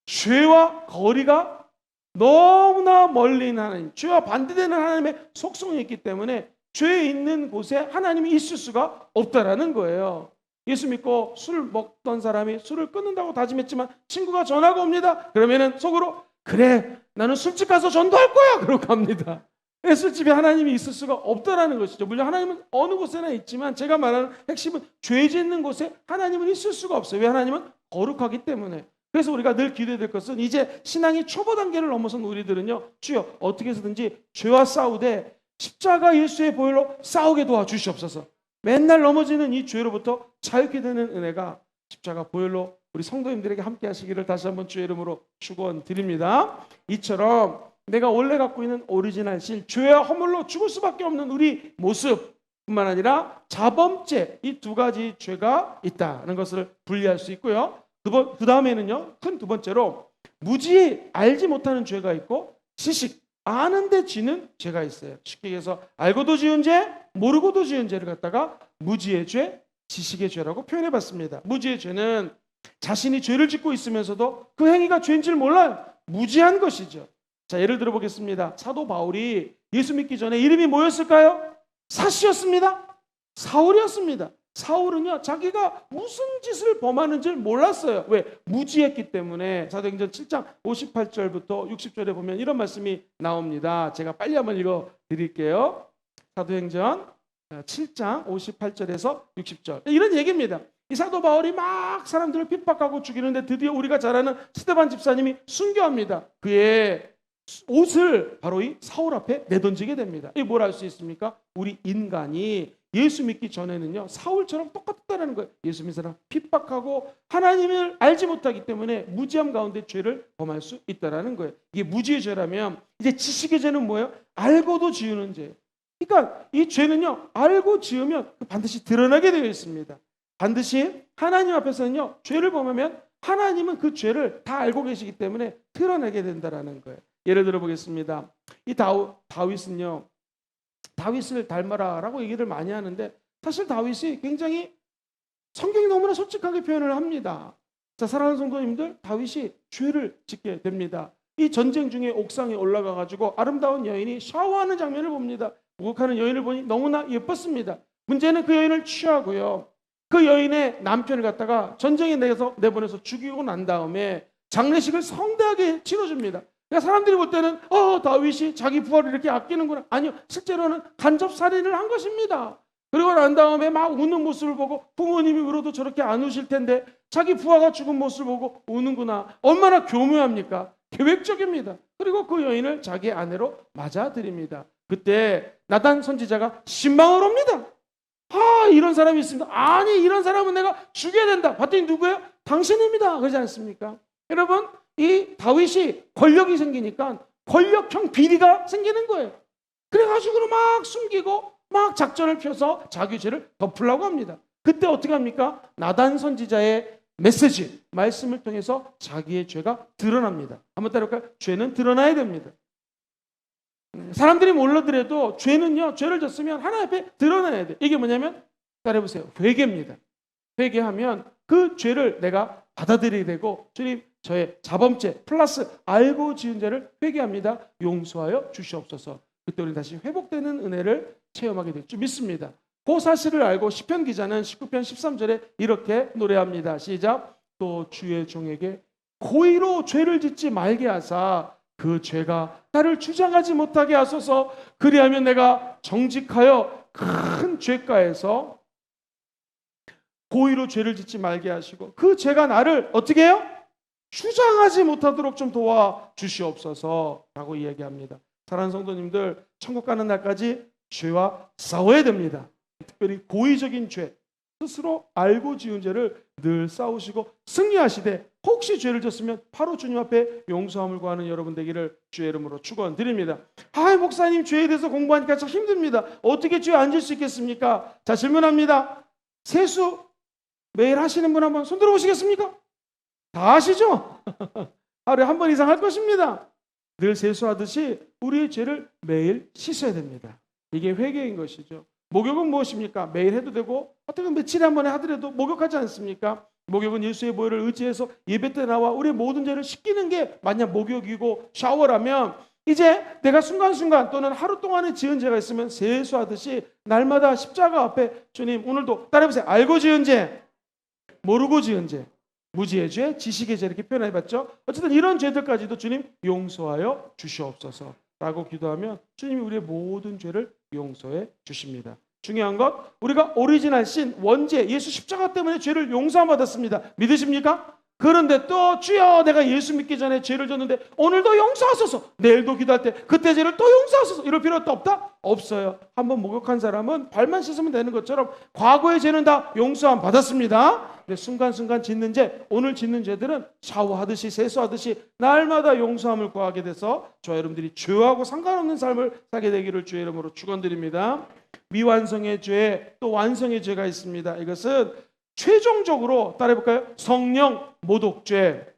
죄와 거리가 너무나 멀리 있는 하나님, 죄와 반대되는 하나님의 속성이 있기 때문에 죄 있는 곳에 하나님이 있을 수가 없다라는 거예요. 예수 믿고 술 먹던 사람이 술을 끊는다고 다짐했지만 친구가 전화가 옵니다. 그러면은 속으로 그래 나는 술집 가서 전도할 거야 그러고 갑니다. 술집에 하나님이 있을 수가 없다라는 것이죠. 물론 하나님은 어느 곳에나 있지만 제가 말하는 핵심은 죄 짓는 곳에 하나님은 있을 수가 없어요. 왜? 하나님은 거룩하기 때문에. 그래서 우리가 늘 기도해야 될 것은 이제 신앙이 초보 단계를 넘어선 우리들은요, 주여 어떻게 해서든지 죄와 싸우되 십자가 예수의 보혈로 싸우게 도와주시옵소서. 맨날 넘어지는 이 죄로부터 자유케 되는 은혜가 십자가 보혈로 우리 성도님들에게 함께 하시기를 다시 한번 주의 이름으로 축원드립니다. 이처럼 내가 원래 갖고 있는 오리지널 신, 죄와 허물로 죽을 수밖에 없는 우리 모습뿐만 아니라 자범죄, 이 두 가지 죄가 있다는 것을 분리할 수 있고요. 그 다음에는요, 큰 두 번째로 무지히 알지 못하는 죄가 있고 지식, 아는데 지는 죄가 있어요. 쉽게 얘기해서 알고도 지은 죄, 모르고도 지은 죄를 갖다가 무지의 죄, 지식의 죄라고 표현해봤습니다. 무지의 죄는 자신이 죄를 짓고 있으면서도 그 행위가 죄인 줄 몰라요. 무지한 것이죠. 자, 예를 들어 보겠습니다. 사도 바울이 예수 믿기 전에 이름이 뭐였을까요? 사시였습니다. 사울이었습니다. 사울은요, 자기가 무슨 짓을 범하는지 몰랐어요. 왜? 무지했기 때문에. 사도행전 7장 58절부터 60절에 보면 이런 말씀이 나옵니다. 제가 빨리 한번 읽어 드릴게요. 사도행전 7장 58절에서 60절. 이런 얘기입니다. 이 사도 바울이 막 사람들을 핍박하고 죽이는데 드디어 우리가 잘 아는 스데반 집사님이 순교합니다. 그의 옷을 바로 이 사울 앞에 내던지게 됩니다. 이게 뭘 알 수 있습니까? 우리 인간이 예수 믿기 전에는요, 사울처럼 똑같다는 거예요. 예수 믿는 사람 핍박하고 하나님을 알지 못하기 때문에 무지함 가운데 죄를 범할 수 있다는 거예요. 이게 무지의 죄라면 이제 지식의 죄는 뭐예요? 알고도 지으는 죄. 그러니까 이 죄는요, 알고 지으면 반드시 드러나게 되어 있습니다. 반드시 하나님 앞에서는요, 죄를 범하면 하나님은 그 죄를 다 알고 계시기 때문에 드러내게 된다는 거예요. 예를 들어 보겠습니다. 이 다윗은요, 다윗을 닮아라라고 얘기를 많이 하는데 사실 다윗이 굉장히 성경이 너무나 솔직하게 표현을 합니다. 자, 사랑하는 성도님들, 다윗이 죄를 짓게 됩니다. 이 전쟁 중에 옥상에 올라가 가지고 아름다운 여인이 샤워하는 장면을 봅니다. 목욕하는 여인을 보니 너무나 예뻤습니다. 문제는 그 여인을 취하고요, 그 여인의 남편을 갖다가 전쟁에 내보내서 죽이고 난 다음에 장례식을 성대하게 치러줍니다. 그러니까 사람들이 볼 때는 다윗이 자기 부하를 이렇게 아끼는구나. 아니요. 실제로는 간접 살인을 한 것입니다. 그리고 난 다음에 막 우는 모습을 보고 부모님이 울어도 저렇게 안 우실 텐데 자기 부하가 죽은 모습을 보고 우는구나. 얼마나 교묘합니까? 계획적입니다. 그리고 그 여인을 자기 아내로 맞아들입니다. 그때 나단 선지자가 신방을 옵니다. 이런 사람이 있습니다. 아니, 이런 사람은 내가 죽여야 된다. 봤더니 누구예요? 당신입니다. 그러지 않습니까? 여러분, 이 다윗이 권력이 생기니까 권력형 비리가 생기는 거예요. 그래가지고 막 숨기고 막 작전을 펴서 자기 죄를 덮으려고 합니다. 그때 어떻게 합니까? 나단 선지자의 메시지, 말씀을 통해서 자기의 죄가 드러납니다. 한번 따라볼까요? 죄는 드러나야 됩니다. 사람들이 몰라더라도 죄는요, 죄를 졌으면 하나님 앞에 드러나야 돼. 이게 뭐냐면 따라해보세요. 회개입니다. 회개하면 그 죄를 내가 받아들이게 되고 주님, 저의 자범죄 플러스 알고 지은 죄를 회개합니다. 용서하여 주시옵소서. 그때 우리 다시 회복되는 은혜를 체험하게 될 줄 믿습니다. 그 사실을 알고 시편 기자는 19편 13절에 이렇게 노래합니다. 시작. 또 주의 종에게 고의로 죄를 짓지 말게 하사 그 죄가 나를 주장하지 못하게 하소서. 그리하면 내가 정직하여 큰 죄가에서 고의로 죄를 짓지 말게 하시고 그 죄가 나를 어떻게 해요? 주장하지 못하도록 좀 도와주시옵소서 라고 이야기합니다. 사랑하는 성도님들, 천국 가는 날까지 죄와 싸워야 됩니다. 특별히 고의적인 죄, 스스로 알고 지은 죄를 늘 싸우시고 승리하시되 혹시 죄를 졌으면 바로 주님 앞에 용서함을 구하는 여러분 되기를 주의 이름으로 축원드립니다. 목사님, 죄에 대해서 공부하니까 참 힘듭니다. 어떻게 죄 안 질 수 있겠습니까? 자, 질문합니다. 세수 매일 하시는 분 한번 손 들어보시겠습니까? 다 하시죠? 하루에 한 번 이상 할 것입니다. 늘 세수하듯이 우리의 죄를 매일 씻어야 됩니다. 이게 회개인 것이죠. 목욕은 무엇입니까? 매일 해도 되고 어떻게 며칠에 한 번에 하더라도 목욕하지 않습니까? 목욕은 예수의 보혈을 의지해서 예배 때 나와 우리의 모든 죄를 씻기는 게 만약 목욕이고 샤워라면 이제 내가 순간순간 또는 하루 동안에 지은 죄가 있으면 세수하듯이 날마다 십자가 앞에 주님, 오늘도 따라해보세요. 알고 지은 죄, 모르고 지은 죄, 무지의 죄, 지식의 죄 이렇게 표현해봤죠. 어쨌든 이런 죄들까지도 주님 용서하여 주시옵소서 라고 기도하면 주님이 우리의 모든 죄를 용서해 주십니다. 중요한 것, 우리가 오리지널 신, 원죄, 예수 십자가 때문에 죄를 용서받았습니다. 믿으십니까? 그런데 또 주여, 내가 예수 믿기 전에 죄를 졌는데 오늘도 용서하소서, 내일도 기도할 때 그때 죄를 또 용서하소서 이럴 필요도 없다? 없어요. 한번 목욕한 사람은 발만 씻으면 되는 것처럼 과거의 죄는 다 용서함 받았습니다. 근데 순간순간 짓는 죄, 오늘 짓는 죄들은 샤워하듯이 세수하듯이 날마다 용서함을 구하게 돼서 저와 여러분들이 죄하고 상관없는 삶을 살게 되기를 주의 이름으로 축원드립니다. 미완성의 죄, 또 완성의 죄가 있습니다. 이것은 최종적으로 따라해볼까요? 성령 모독죄.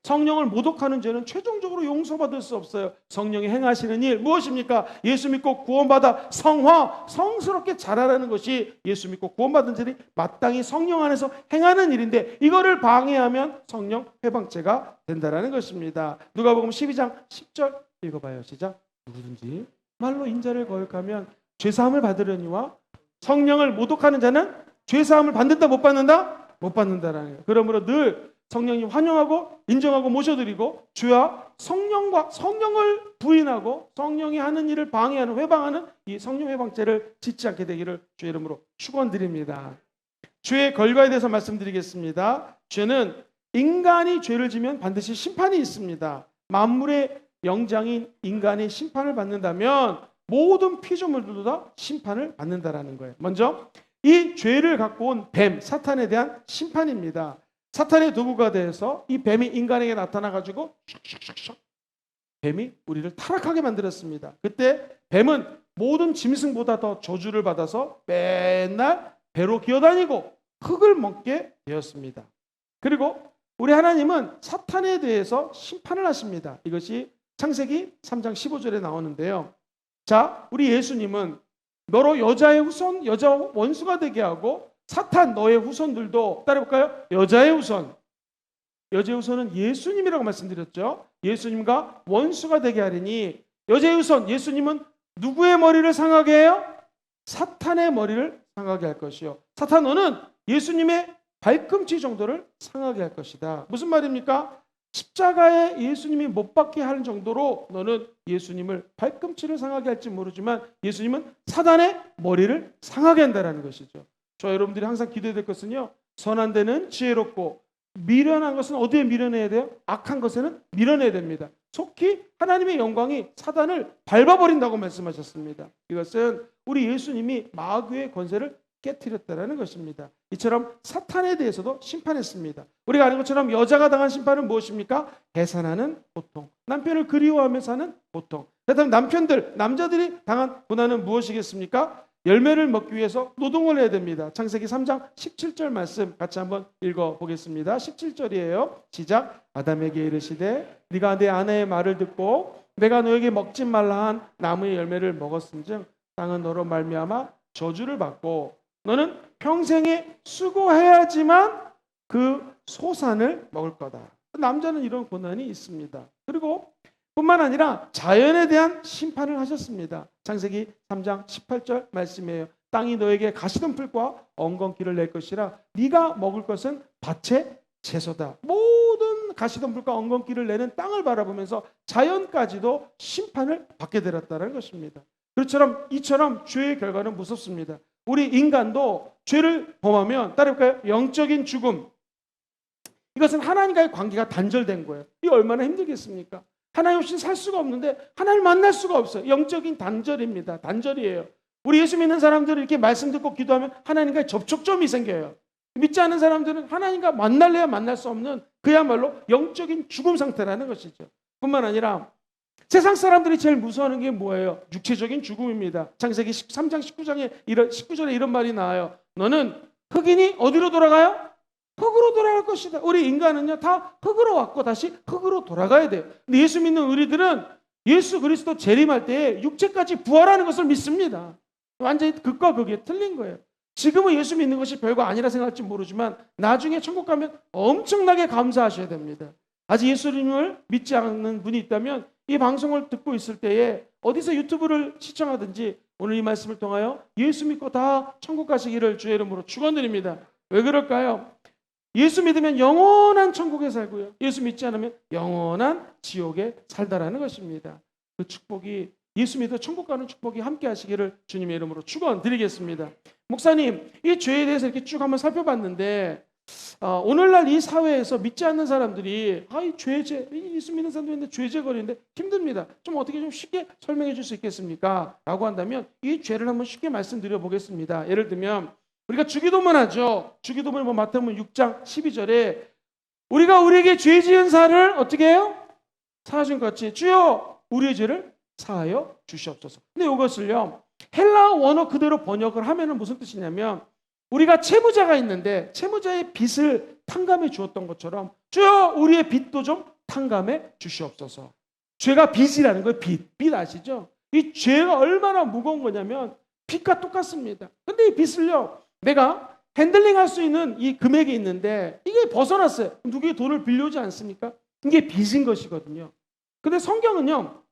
성령을 모독하는 죄는 최종적으로 용서받을 수 없어요. 성령이 행하시는 일 무엇입니까? 예수 믿고 구원받아 성화, 성스럽게 자라라는 것이 예수 믿고 구원받은 자들이 마땅히 성령 안에서 행하는 일인데 이거를 방해하면 성령 회방죄가 된다는 것입니다. 누가복음 12장 10절 읽어봐요. 시작. 누구든지 말로 인자를 거역하면 죄사함을 받으려니와 성령을 모독하는 자는 죄사함을 받는다 못 받는다? 못 받는다라는 거예요. 그러므로 늘 성령님 환영하고 인정하고 모셔드리고 주야 성령과 성령을 부인하고 성령이 하는 일을 방해하는 회방하는 이 성령 회방죄를 짓지 않게 되기를 주의 이름으로 축원드립니다. 죄의 결과에 대해서 말씀드리겠습니다. 죄는 인간이 죄를 지면 반드시 심판이 있습니다. 만물의 영장인 인간이 심판을 받는다면 모든 피조물들도 다 심판을 받는다라는 거예요. 먼저 이 죄를 갖고 온 뱀, 사탄에 대한 심판입니다. 사탄의 도구가 돼서 이 뱀이 인간에게 나타나가지고 슉슉슉슉 뱀이 우리를 타락하게 만들었습니다. 그때 뱀은 모든 짐승보다 더 저주를 받아서 맨날 배로 기어다니고 흙을 먹게 되었습니다. 그리고 우리 하나님은 사탄에 대해서 심판을 하십니다. 이것이 창세기 3장 15절에 나오는데요. 자, 우리 예수님은 너로 여자의 후손, 여자 원수가 되게 하고 사탄 너의 후손들도 따라해볼까요? 여자의 후손. 여자의 후손은 예수님이라고 말씀드렸죠. 예수님과 원수가 되게 하리니 여자의 후손, 예수님은 누구의 머리를 상하게 해요? 사탄의 머리를 상하게 할 것이요. 사탄 너는 예수님의 발꿈치 정도를 상하게 할 것이다. 무슨 말입니까? 십자가에 예수님이 못 박게 할 정도로 너는 예수님을 발꿈치를 상하게 할지 모르지만 예수님은 사단의 머리를 상하게 한다는 것이죠. 저 여러분들이 항상 기도해야 될 것은요, 선한 데는 지혜롭고 미련한 것은 어디에 밀어내야 돼요? 악한 것에는 밀어내야 됩니다. 속히 하나님의 영광이 사단을 밟아버린다고 말씀하셨습니다. 이것은 우리 예수님이 마귀의 권세를 깨뜨렸다는 것입니다. 이처럼 사탄에 대해서도 심판했습니다. 우리가 아는 것처럼 여자가 당한 심판은 무엇입니까? 해산하는 고통, 남편을 그리워하며 사는 고통. 그렇다면 남자들이 당한 고난은 무엇이겠습니까? 열매를 먹기 위해서 노동을 해야 됩니다. 창세기 3장 17절 말씀 같이 한번 읽어보겠습니다. 17절이에요. 시작. 아담에게 이르시되 네가 내 아내의 말을 듣고 내가 너에게 먹지 말라 한 나무의 열매를 먹었은즉 땅은 너로 말미암아 저주를 받고 너는 평생에 수고해야지만 그 소산을 먹을 거다. 남자는 이런 고난이 있습니다. 그리고 뿐만 아니라 자연에 대한 심판을 하셨습니다. 창세기 3장 18절 말씀이에요. 땅이 너에게 가시덤불과 엉겅퀴를 낼 것이라 네가 먹을 것은 밭의 채소다. 모든 가시덤불과 엉겅퀴를 내는 땅을 바라보면서 자연까지도 심판을 받게 되었다는 것입니다. 이처럼 죄의 결과는 무섭습니다. 우리 인간도 죄를 범하면 따를까요? 영적인 죽음. 이것은 하나님과의 관계가 단절된 거예요. 이게 얼마나 힘들겠습니까? 하나님 없이 살 수가 없는데 하나님을 만날 수가 없어요. 영적인 단절입니다. 단절이에요. 우리 예수 믿는 사람들은 이렇게 말씀 듣고 기도하면 하나님과의 접촉점이 생겨요. 믿지 않는 사람들은 하나님과 만날래야 만날 수 없는 그야말로 영적인 죽음 상태라는 것이죠. 뿐만 아니라 세상 사람들이 제일 무서워하는 게 뭐예요? 육체적인 죽음입니다. 창세기 13장 19절에 이런 말이 나와요. 너는 흑인이 어디로 돌아가요? 흙으로 돌아갈 것이다. 우리 인간은요, 다 흙으로 왔고 다시 흙으로 돌아가야 돼요. 근데 예수 믿는 우리들은 예수 그리스도 재림할 때 육체까지 부활하는 것을 믿습니다. 완전히 극과 극이 틀린 거예요. 지금은 예수 믿는 것이 별거 아니라 생각할지 모르지만 나중에 천국 가면 엄청나게 감사하셔야 됩니다. 아직 예수님을 믿지 않는 분이 있다면 이 방송을 듣고 있을 때에 어디서 유튜브를 시청하든지 오늘 이 말씀을 통하여 예수 믿고 다 천국 가시기를 주의 이름으로 축원드립니다. 왜 그럴까요? 예수 믿으면 영원한 천국에 살고요. 예수 믿지 않으면 영원한 지옥에 살다라는 것입니다. 그 축복이 예수 믿어 천국 가는 축복이 함께 하시기를 주님의 이름으로 축원드리겠습니다. 목사님, 이 죄에 대해서 이렇게 쭉 한번 살펴봤는데 오늘날 이 사회에서 믿지 않는 사람들이 이 죄제, 예수 믿는 사람도 있는데 죄제 거리는데 힘듭니다. 좀 어떻게 좀 쉽게 설명해 줄 수 있겠습니까? 라고 한다면 이 죄를 한번 쉽게 말씀드려 보겠습니다. 예를 들면 우리가 주기도문 하죠. 주기도문 마태복음 6장 12절에 우리가 우리에게 죄 지은 사를 어떻게 해요? 사하신 것 같이 주여 우리의 죄를 사하여 주시옵소서. 근데 이것을요 헬라 원어 그대로 번역을 하면은 무슨 뜻이냐면 우리가 채무자가 있는데 채무자의 빚을 탕감해 주었던 것처럼 주여 우리의 빚도 좀 탕감해 주시옵소서. 죄가 빚이라는 거예요. 빚 아시죠? 이 죄가 얼마나 무거운 거냐면 빚과 똑같습니다. 근데 이 빚을요 내가 핸들링할 수 있는 이 금액이 있는데 이게 벗어났어요. 누구의 돈을 빌려오지 않습니까? 이게 빚인 것이거든요. 근데 성경은요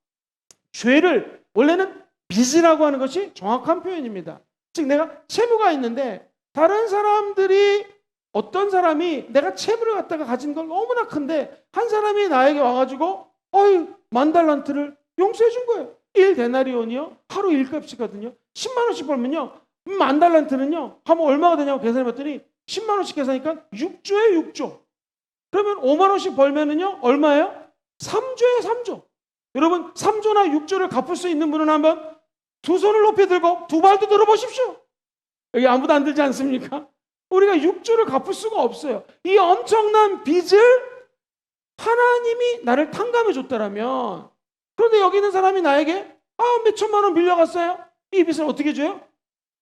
죄를 원래는 빚이라고 하는 것이 정확한 표현입니다. 즉 내가 채무가 있는데 다른 사람들이 어떤 사람이 내가 채무를 갖다가 가진 걸 너무나 큰데 한 사람이 나에게 와가지고 10,000달란트를 용서해 준 거예요. 1데나리온이요 하루 일값이거든요. 10만 원씩 벌면요 10,000달란트는요 하면 얼마가 되냐고 계산해봤더니 10만 원씩 계산하니까 6조에 6조. 그러면 5만 원씩 벌면은요 얼마예요? 3조에 3조. 여러분 3조나 6조를 갚을 수 있는 분은 한번 두 손을 높이 들고 두 발도 들어보십시오. 여기 아무도 안 들지 않습니까? 우리가 6조를 갚을 수가 없어요. 이 엄청난 빚을 하나님이 나를 탕감해 줬다라면, 그런데 여기 있는 사람이 나에게 몇 천만 원 빌려갔어요. 이 빚을 어떻게 줘요?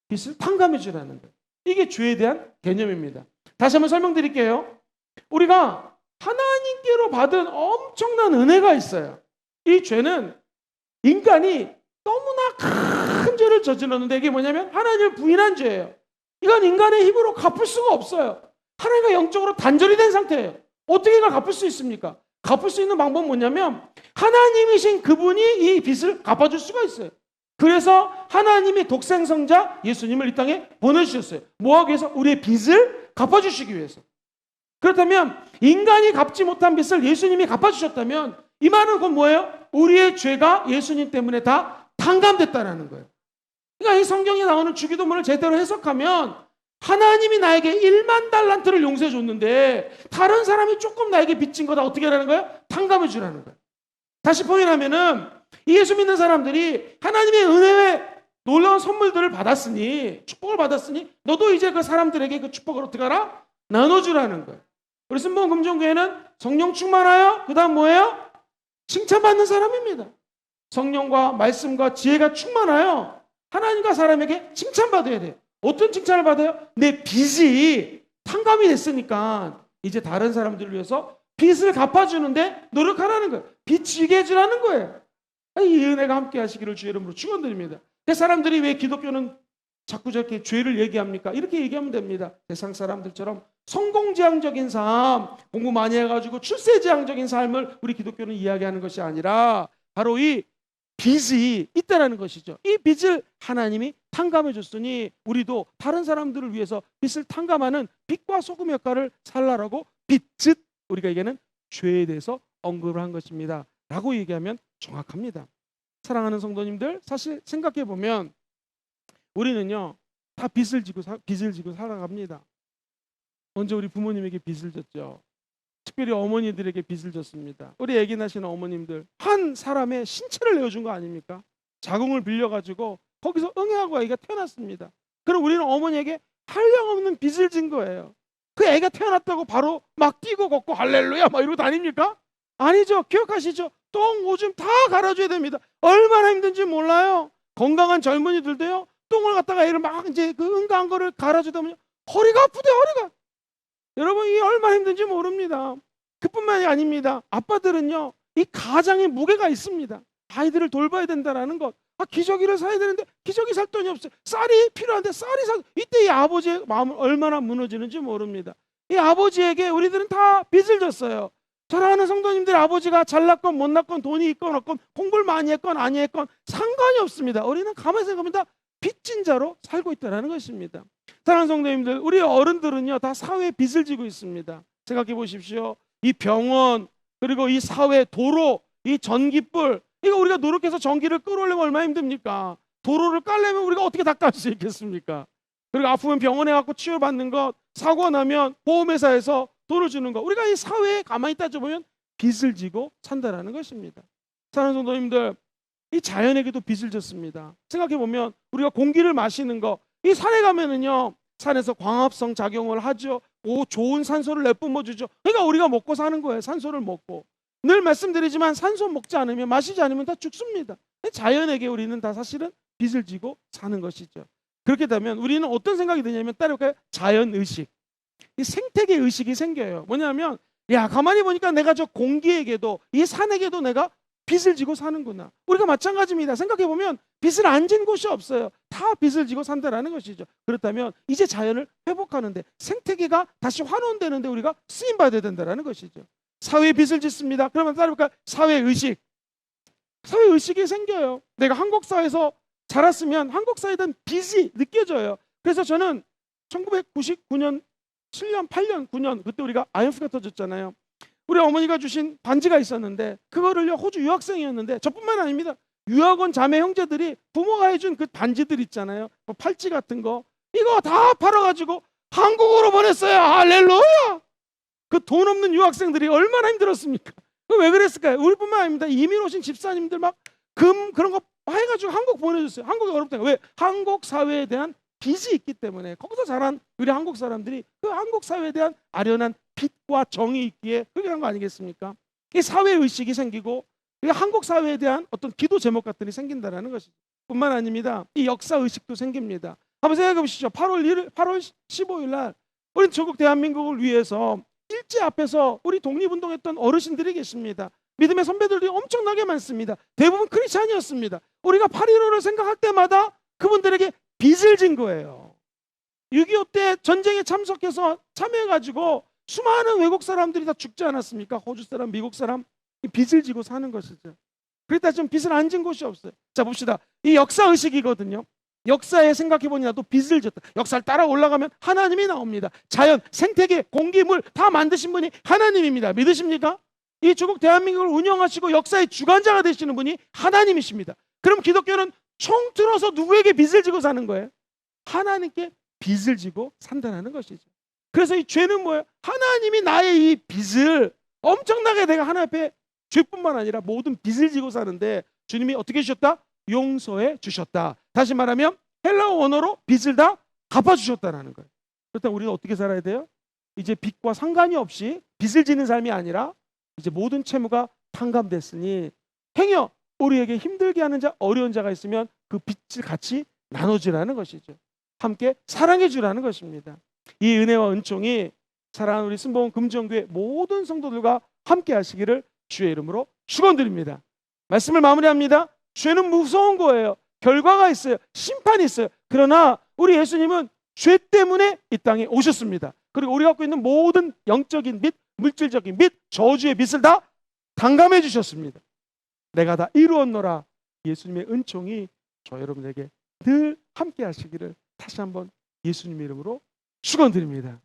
빚을 탕감해 주라는 거예요. 이게 죄에 대한 개념입니다. 다시 한번 설명드릴게요. 우리가 하나님께로 받은 엄청난 은혜가 있어요. 이 죄는 인간이 너무나 큰 죄를 저질렀는데 이게 뭐냐면 하나님을 부인한 죄예요. 이건 인간의 힘으로 갚을 수가 없어요. 하나님과 영적으로 단절이 된 상태예요. 어떻게 이걸 갚을 수 있습니까? 갚을 수 있는 방법은 뭐냐면 하나님이신 그분이 이 빚을 갚아줄 수가 있어요. 그래서 하나님이 독생성자 예수님을 이 땅에 보내주셨어요. 뭐하기 위해서? 우리의 빚을 갚아주시기 위해서. 그렇다면 인간이 갚지 못한 빚을 예수님이 갚아주셨다면 이 말은 곧 뭐예요? 우리의 죄가 예수님 때문에 다 탕감됐다는 거예요. 그러니까 이 성경에 나오는 주기도문을 제대로 해석하면 하나님이 나에게 1만 달란트를 용서해 줬는데 다른 사람이 조금 나에게 빚진 거다 어떻게 하라는 거예요? 탕감해 주라는 거예요. 다시 표현하면은 예수 믿는 사람들이 하나님의 은혜의 놀라운 선물들을 받았으니 축복을 받았으니 너도 이제 그 사람들에게 그 축복을 어떻게 하라? 나눠주라는 거예요. 우리 순복음 금종교회는 성령 충만하여 그 다음 뭐예요? 칭찬받는 사람입니다. 성령과 말씀과 지혜가 충만하여 하나님과 사람에게 칭찬받아야 돼요. 어떤 칭찬을 받아요? 내 빚이 탕감이 됐으니까 이제 다른 사람들을 위해서 빚을 갚아주는데 노력하라는 거예요. 빚 지게 해주라는 거예요. 이 은혜가 함께 하시기를 주의 이름으로 축원드립니다. 사람들이 왜 기독교는 자꾸 저렇게 죄를 얘기합니까? 이렇게 얘기하면 됩니다. 세상 사람들처럼 성공지향적인 삶, 공부 많이 해가지고 출세지향적인 삶을 우리 기독교는 이야기하는 것이 아니라 바로 이 빚이 있다라는 것이죠. 이 빚을 하나님이 탕감해 줬으니 우리도 다른 사람들을 위해서 빚을 탕감하는 빛과 소금 역할을 살라라고 빚, 즉 우리가 얘기하는 죄에 대해서 언급을 한 것입니다. 라고 얘기하면 정확합니다. 사랑하는 성도님들, 사실 생각해 보면 우리는요 다 빚을 지고 살아갑니다. 먼저 우리 부모님에게 빚을 졌죠. 특별히 어머니들에게 빚을 졌습니다. 우리 아기 낳으시는 어머님들 한 사람의 신체를 내어준 거 아닙니까? 자궁을 빌려가지고 거기서 응애하고 아기가 태어났습니다. 그럼 우리는 어머니에게 한량없는 빚을 진 거예요. 그 애가 태어났다고 바로 막 뛰고 걷고 할렐루야 막 이러고 다닙니까? 아니죠. 기억하시죠? 똥, 오줌 다 갈아줘야 됩니다. 얼마나 힘든지 몰라요. 건강한 젊은이들도요. 똥을 갖다가 애를 막 이제 그 응가한 거를 갈아주다 보면 허리가 아프대 허리가. 여러분 이게 얼마나 힘든지 모릅니다. 그뿐만이 아닙니다. 아빠들은요 이 가장의 무게가 있습니다. 아이들을 돌봐야 된다라는 것. 기저귀를 사야 되는데 기저귀 살 돈이 없어요. 쌀이 필요한데 쌀이 사. 이때 이 아버지의 마음은 얼마나 무너지는지 모릅니다. 이 아버지에게 우리들은 다 빚을 졌어요. 사랑하는 성도님들, 아버지가 잘났건 못났건 돈이 있건 없건 공부를 많이 했건 아니 했건 상관이 없습니다. 우리는 가만히 생각하면 다 빚진 자로 살고 있다는 것입니다. 사랑하는 성도님들, 우리 어른들은요 다 사회에 빚을 지고 있습니다. 생각해 보십시오. 이 병원, 그리고 이 사회, 도로, 이 전기불, 이거 우리가 노력해서 전기를 끌어올리면 얼마나 힘듭니까? 도로를 깔려면 우리가 어떻게 다 깔 수 있겠습니까? 그리고 아프면 병원에 가고 치료받는 것, 사고 나면 보험회사에서 돈을 주는 것, 우리가 이 사회에 가만히 따져보면 빚을 지고 산다라는 것입니다. 사랑하는 성도님들, 이 자연에게도 빚을 졌습니다. 생각해보면 우리가 공기를 마시는 거, 이 산에 가면은요 산에서 광합성 작용을 하죠. 좋은 산소를 내뿜어주죠. 그러니까 우리가 먹고 사는 거예요. 산소를 먹고. 늘 말씀드리지만 산소 먹지 않으면, 마시지 않으면 다 죽습니다. 자연에게 우리는 다 사실은 빚을 지고 사는 것이죠. 그렇게 되면 우리는 어떤 생각이 드냐면 따라올까요? 자연의식, 이 생태계 의식이 생겨요. 뭐냐면 야 가만히 보니까 내가 저 공기에게도 이 산에게도 내가 빚을 지고 사는구나. 우리가 마찬가지입니다. 생각해보면 빚을 안 진 곳이 없어요. 다 빚을 지고 산다라는 것이죠. 그렇다면 이제 자연을 회복하는데, 생태계가 다시 환원되는데 우리가 쓰임받아야 된다는 것이죠. 사회에 빚을 짓습니다. 그러면 따라볼까요? 사회의식. 사회의식이 생겨요. 내가 한국 사회에서 자랐으면 한국 사회에 대한 빚이 느껴져요. 그래서 저는 1999년 7년, 8년, 9년 그때 우리가 IMF가 터졌잖아요. 우리 어머니가 주신 반지가 있었는데 그거를요 호주 유학생이었는데 저뿐만 아닙니다. 유학원 자매 형제들이 부모가 해준 그 반지들 있잖아요. 뭐 팔찌 같은 거 이거 다 팔아가지고 한국으로 보냈어요. 할렐루야. 그 돈 없는 유학생들이 얼마나 힘들었습니까? 왜 그랬을까요? 우리뿐만 아닙니다. 이민 오신 집사님들 막 금 그런 거 해가지고 한국 보내줬어요. 한국이 어렵다. 왜? 한국 사회에 대한 빚이 있기 때문에. 거기서 자란 우리 한국 사람들이 그 한국 사회에 대한 아련한 빚과 정이 있기에 그렇게 한 거 아니겠습니까? 이 사회의식이 생기고 한국 사회에 대한 어떤 기도 제목 같은 게 생긴다는 것이죠. 뿐만 아닙니다. 이 역사의식도 생깁니다. 한번 생각해 보시죠. 8월 15일 날 우리 조국 대한민국을 위해서 일제 앞에서 우리 독립운동했던 어르신들이 계십니다. 믿음의 선배들이 엄청나게 많습니다. 대부분 크리스찬이었습니다. 우리가 8.15를 생각할 때마다 그분들에게 빚을 진 거예요. 6.25 때 전쟁에 참석해서 참여해가지고 수많은 외국 사람들이 다 죽지 않았습니까? 호주 사람, 미국 사람, 빚을 지고 사는 것이죠. 그러다 지금 빚을 안 진 곳이 없어요. 자 봅시다. 이 역사의식이거든요. 역사에 생각해보니 나도 빚을 졌다. 역사를 따라 올라가면 하나님이 나옵니다. 자연, 생태계, 공기, 물 다 만드신 분이 하나님입니다. 믿으십니까? 이 조국 대한민국을 운영하시고 역사의 주관자가 되시는 분이 하나님이십니다. 그럼 기독교는 총틀어서 누구에게 빚을 지고 사는 거예요? 하나님께 빚을 지고 산다는 것이죠. 그래서 이 죄는 뭐예요? 하나님이 나의 이 빚을 엄청나게 내가 하나님 앞에 죄뿐만 아니라 모든 빚을 지고 사는데 주님이 어떻게 주셨다? 용서해 주셨다. 다시 말하면 헬라어 원어로 빚을 다 갚아주셨다는 거예요. 그렇다면 우리는 어떻게 살아야 돼요? 이제 빚과 상관이 없이 빚을 지는 삶이 아니라 이제 모든 채무가 탕감됐으니 행여 우리에게 힘들게 하는 자, 어려운 자가 있으면 그 빚을 같이 나눠주라는 것이죠. 함께 사랑해 주라는 것입니다. 이 은혜와 은총이 사랑하는 우리 순복음 금정교회 모든 성도들과 함께 하시기를 주의 이름으로 축원드립니다. 말씀을 마무리합니다. 죄는 무서운 거예요. 결과가 있어요. 심판이 있어요. 그러나 우리 예수님은 죄 때문에 이 땅에 오셨습니다. 그리고 우리가 갖고 있는 모든 영적인 빚, 물질적인 빚, 저주의 빚을 다 탕감해 주셨습니다. 내가 다 이루었노라. 예수님의 은총이 저 여러분에게 늘 함께 하시기를 다시 한번 예수님 이름으로 축원드립니다.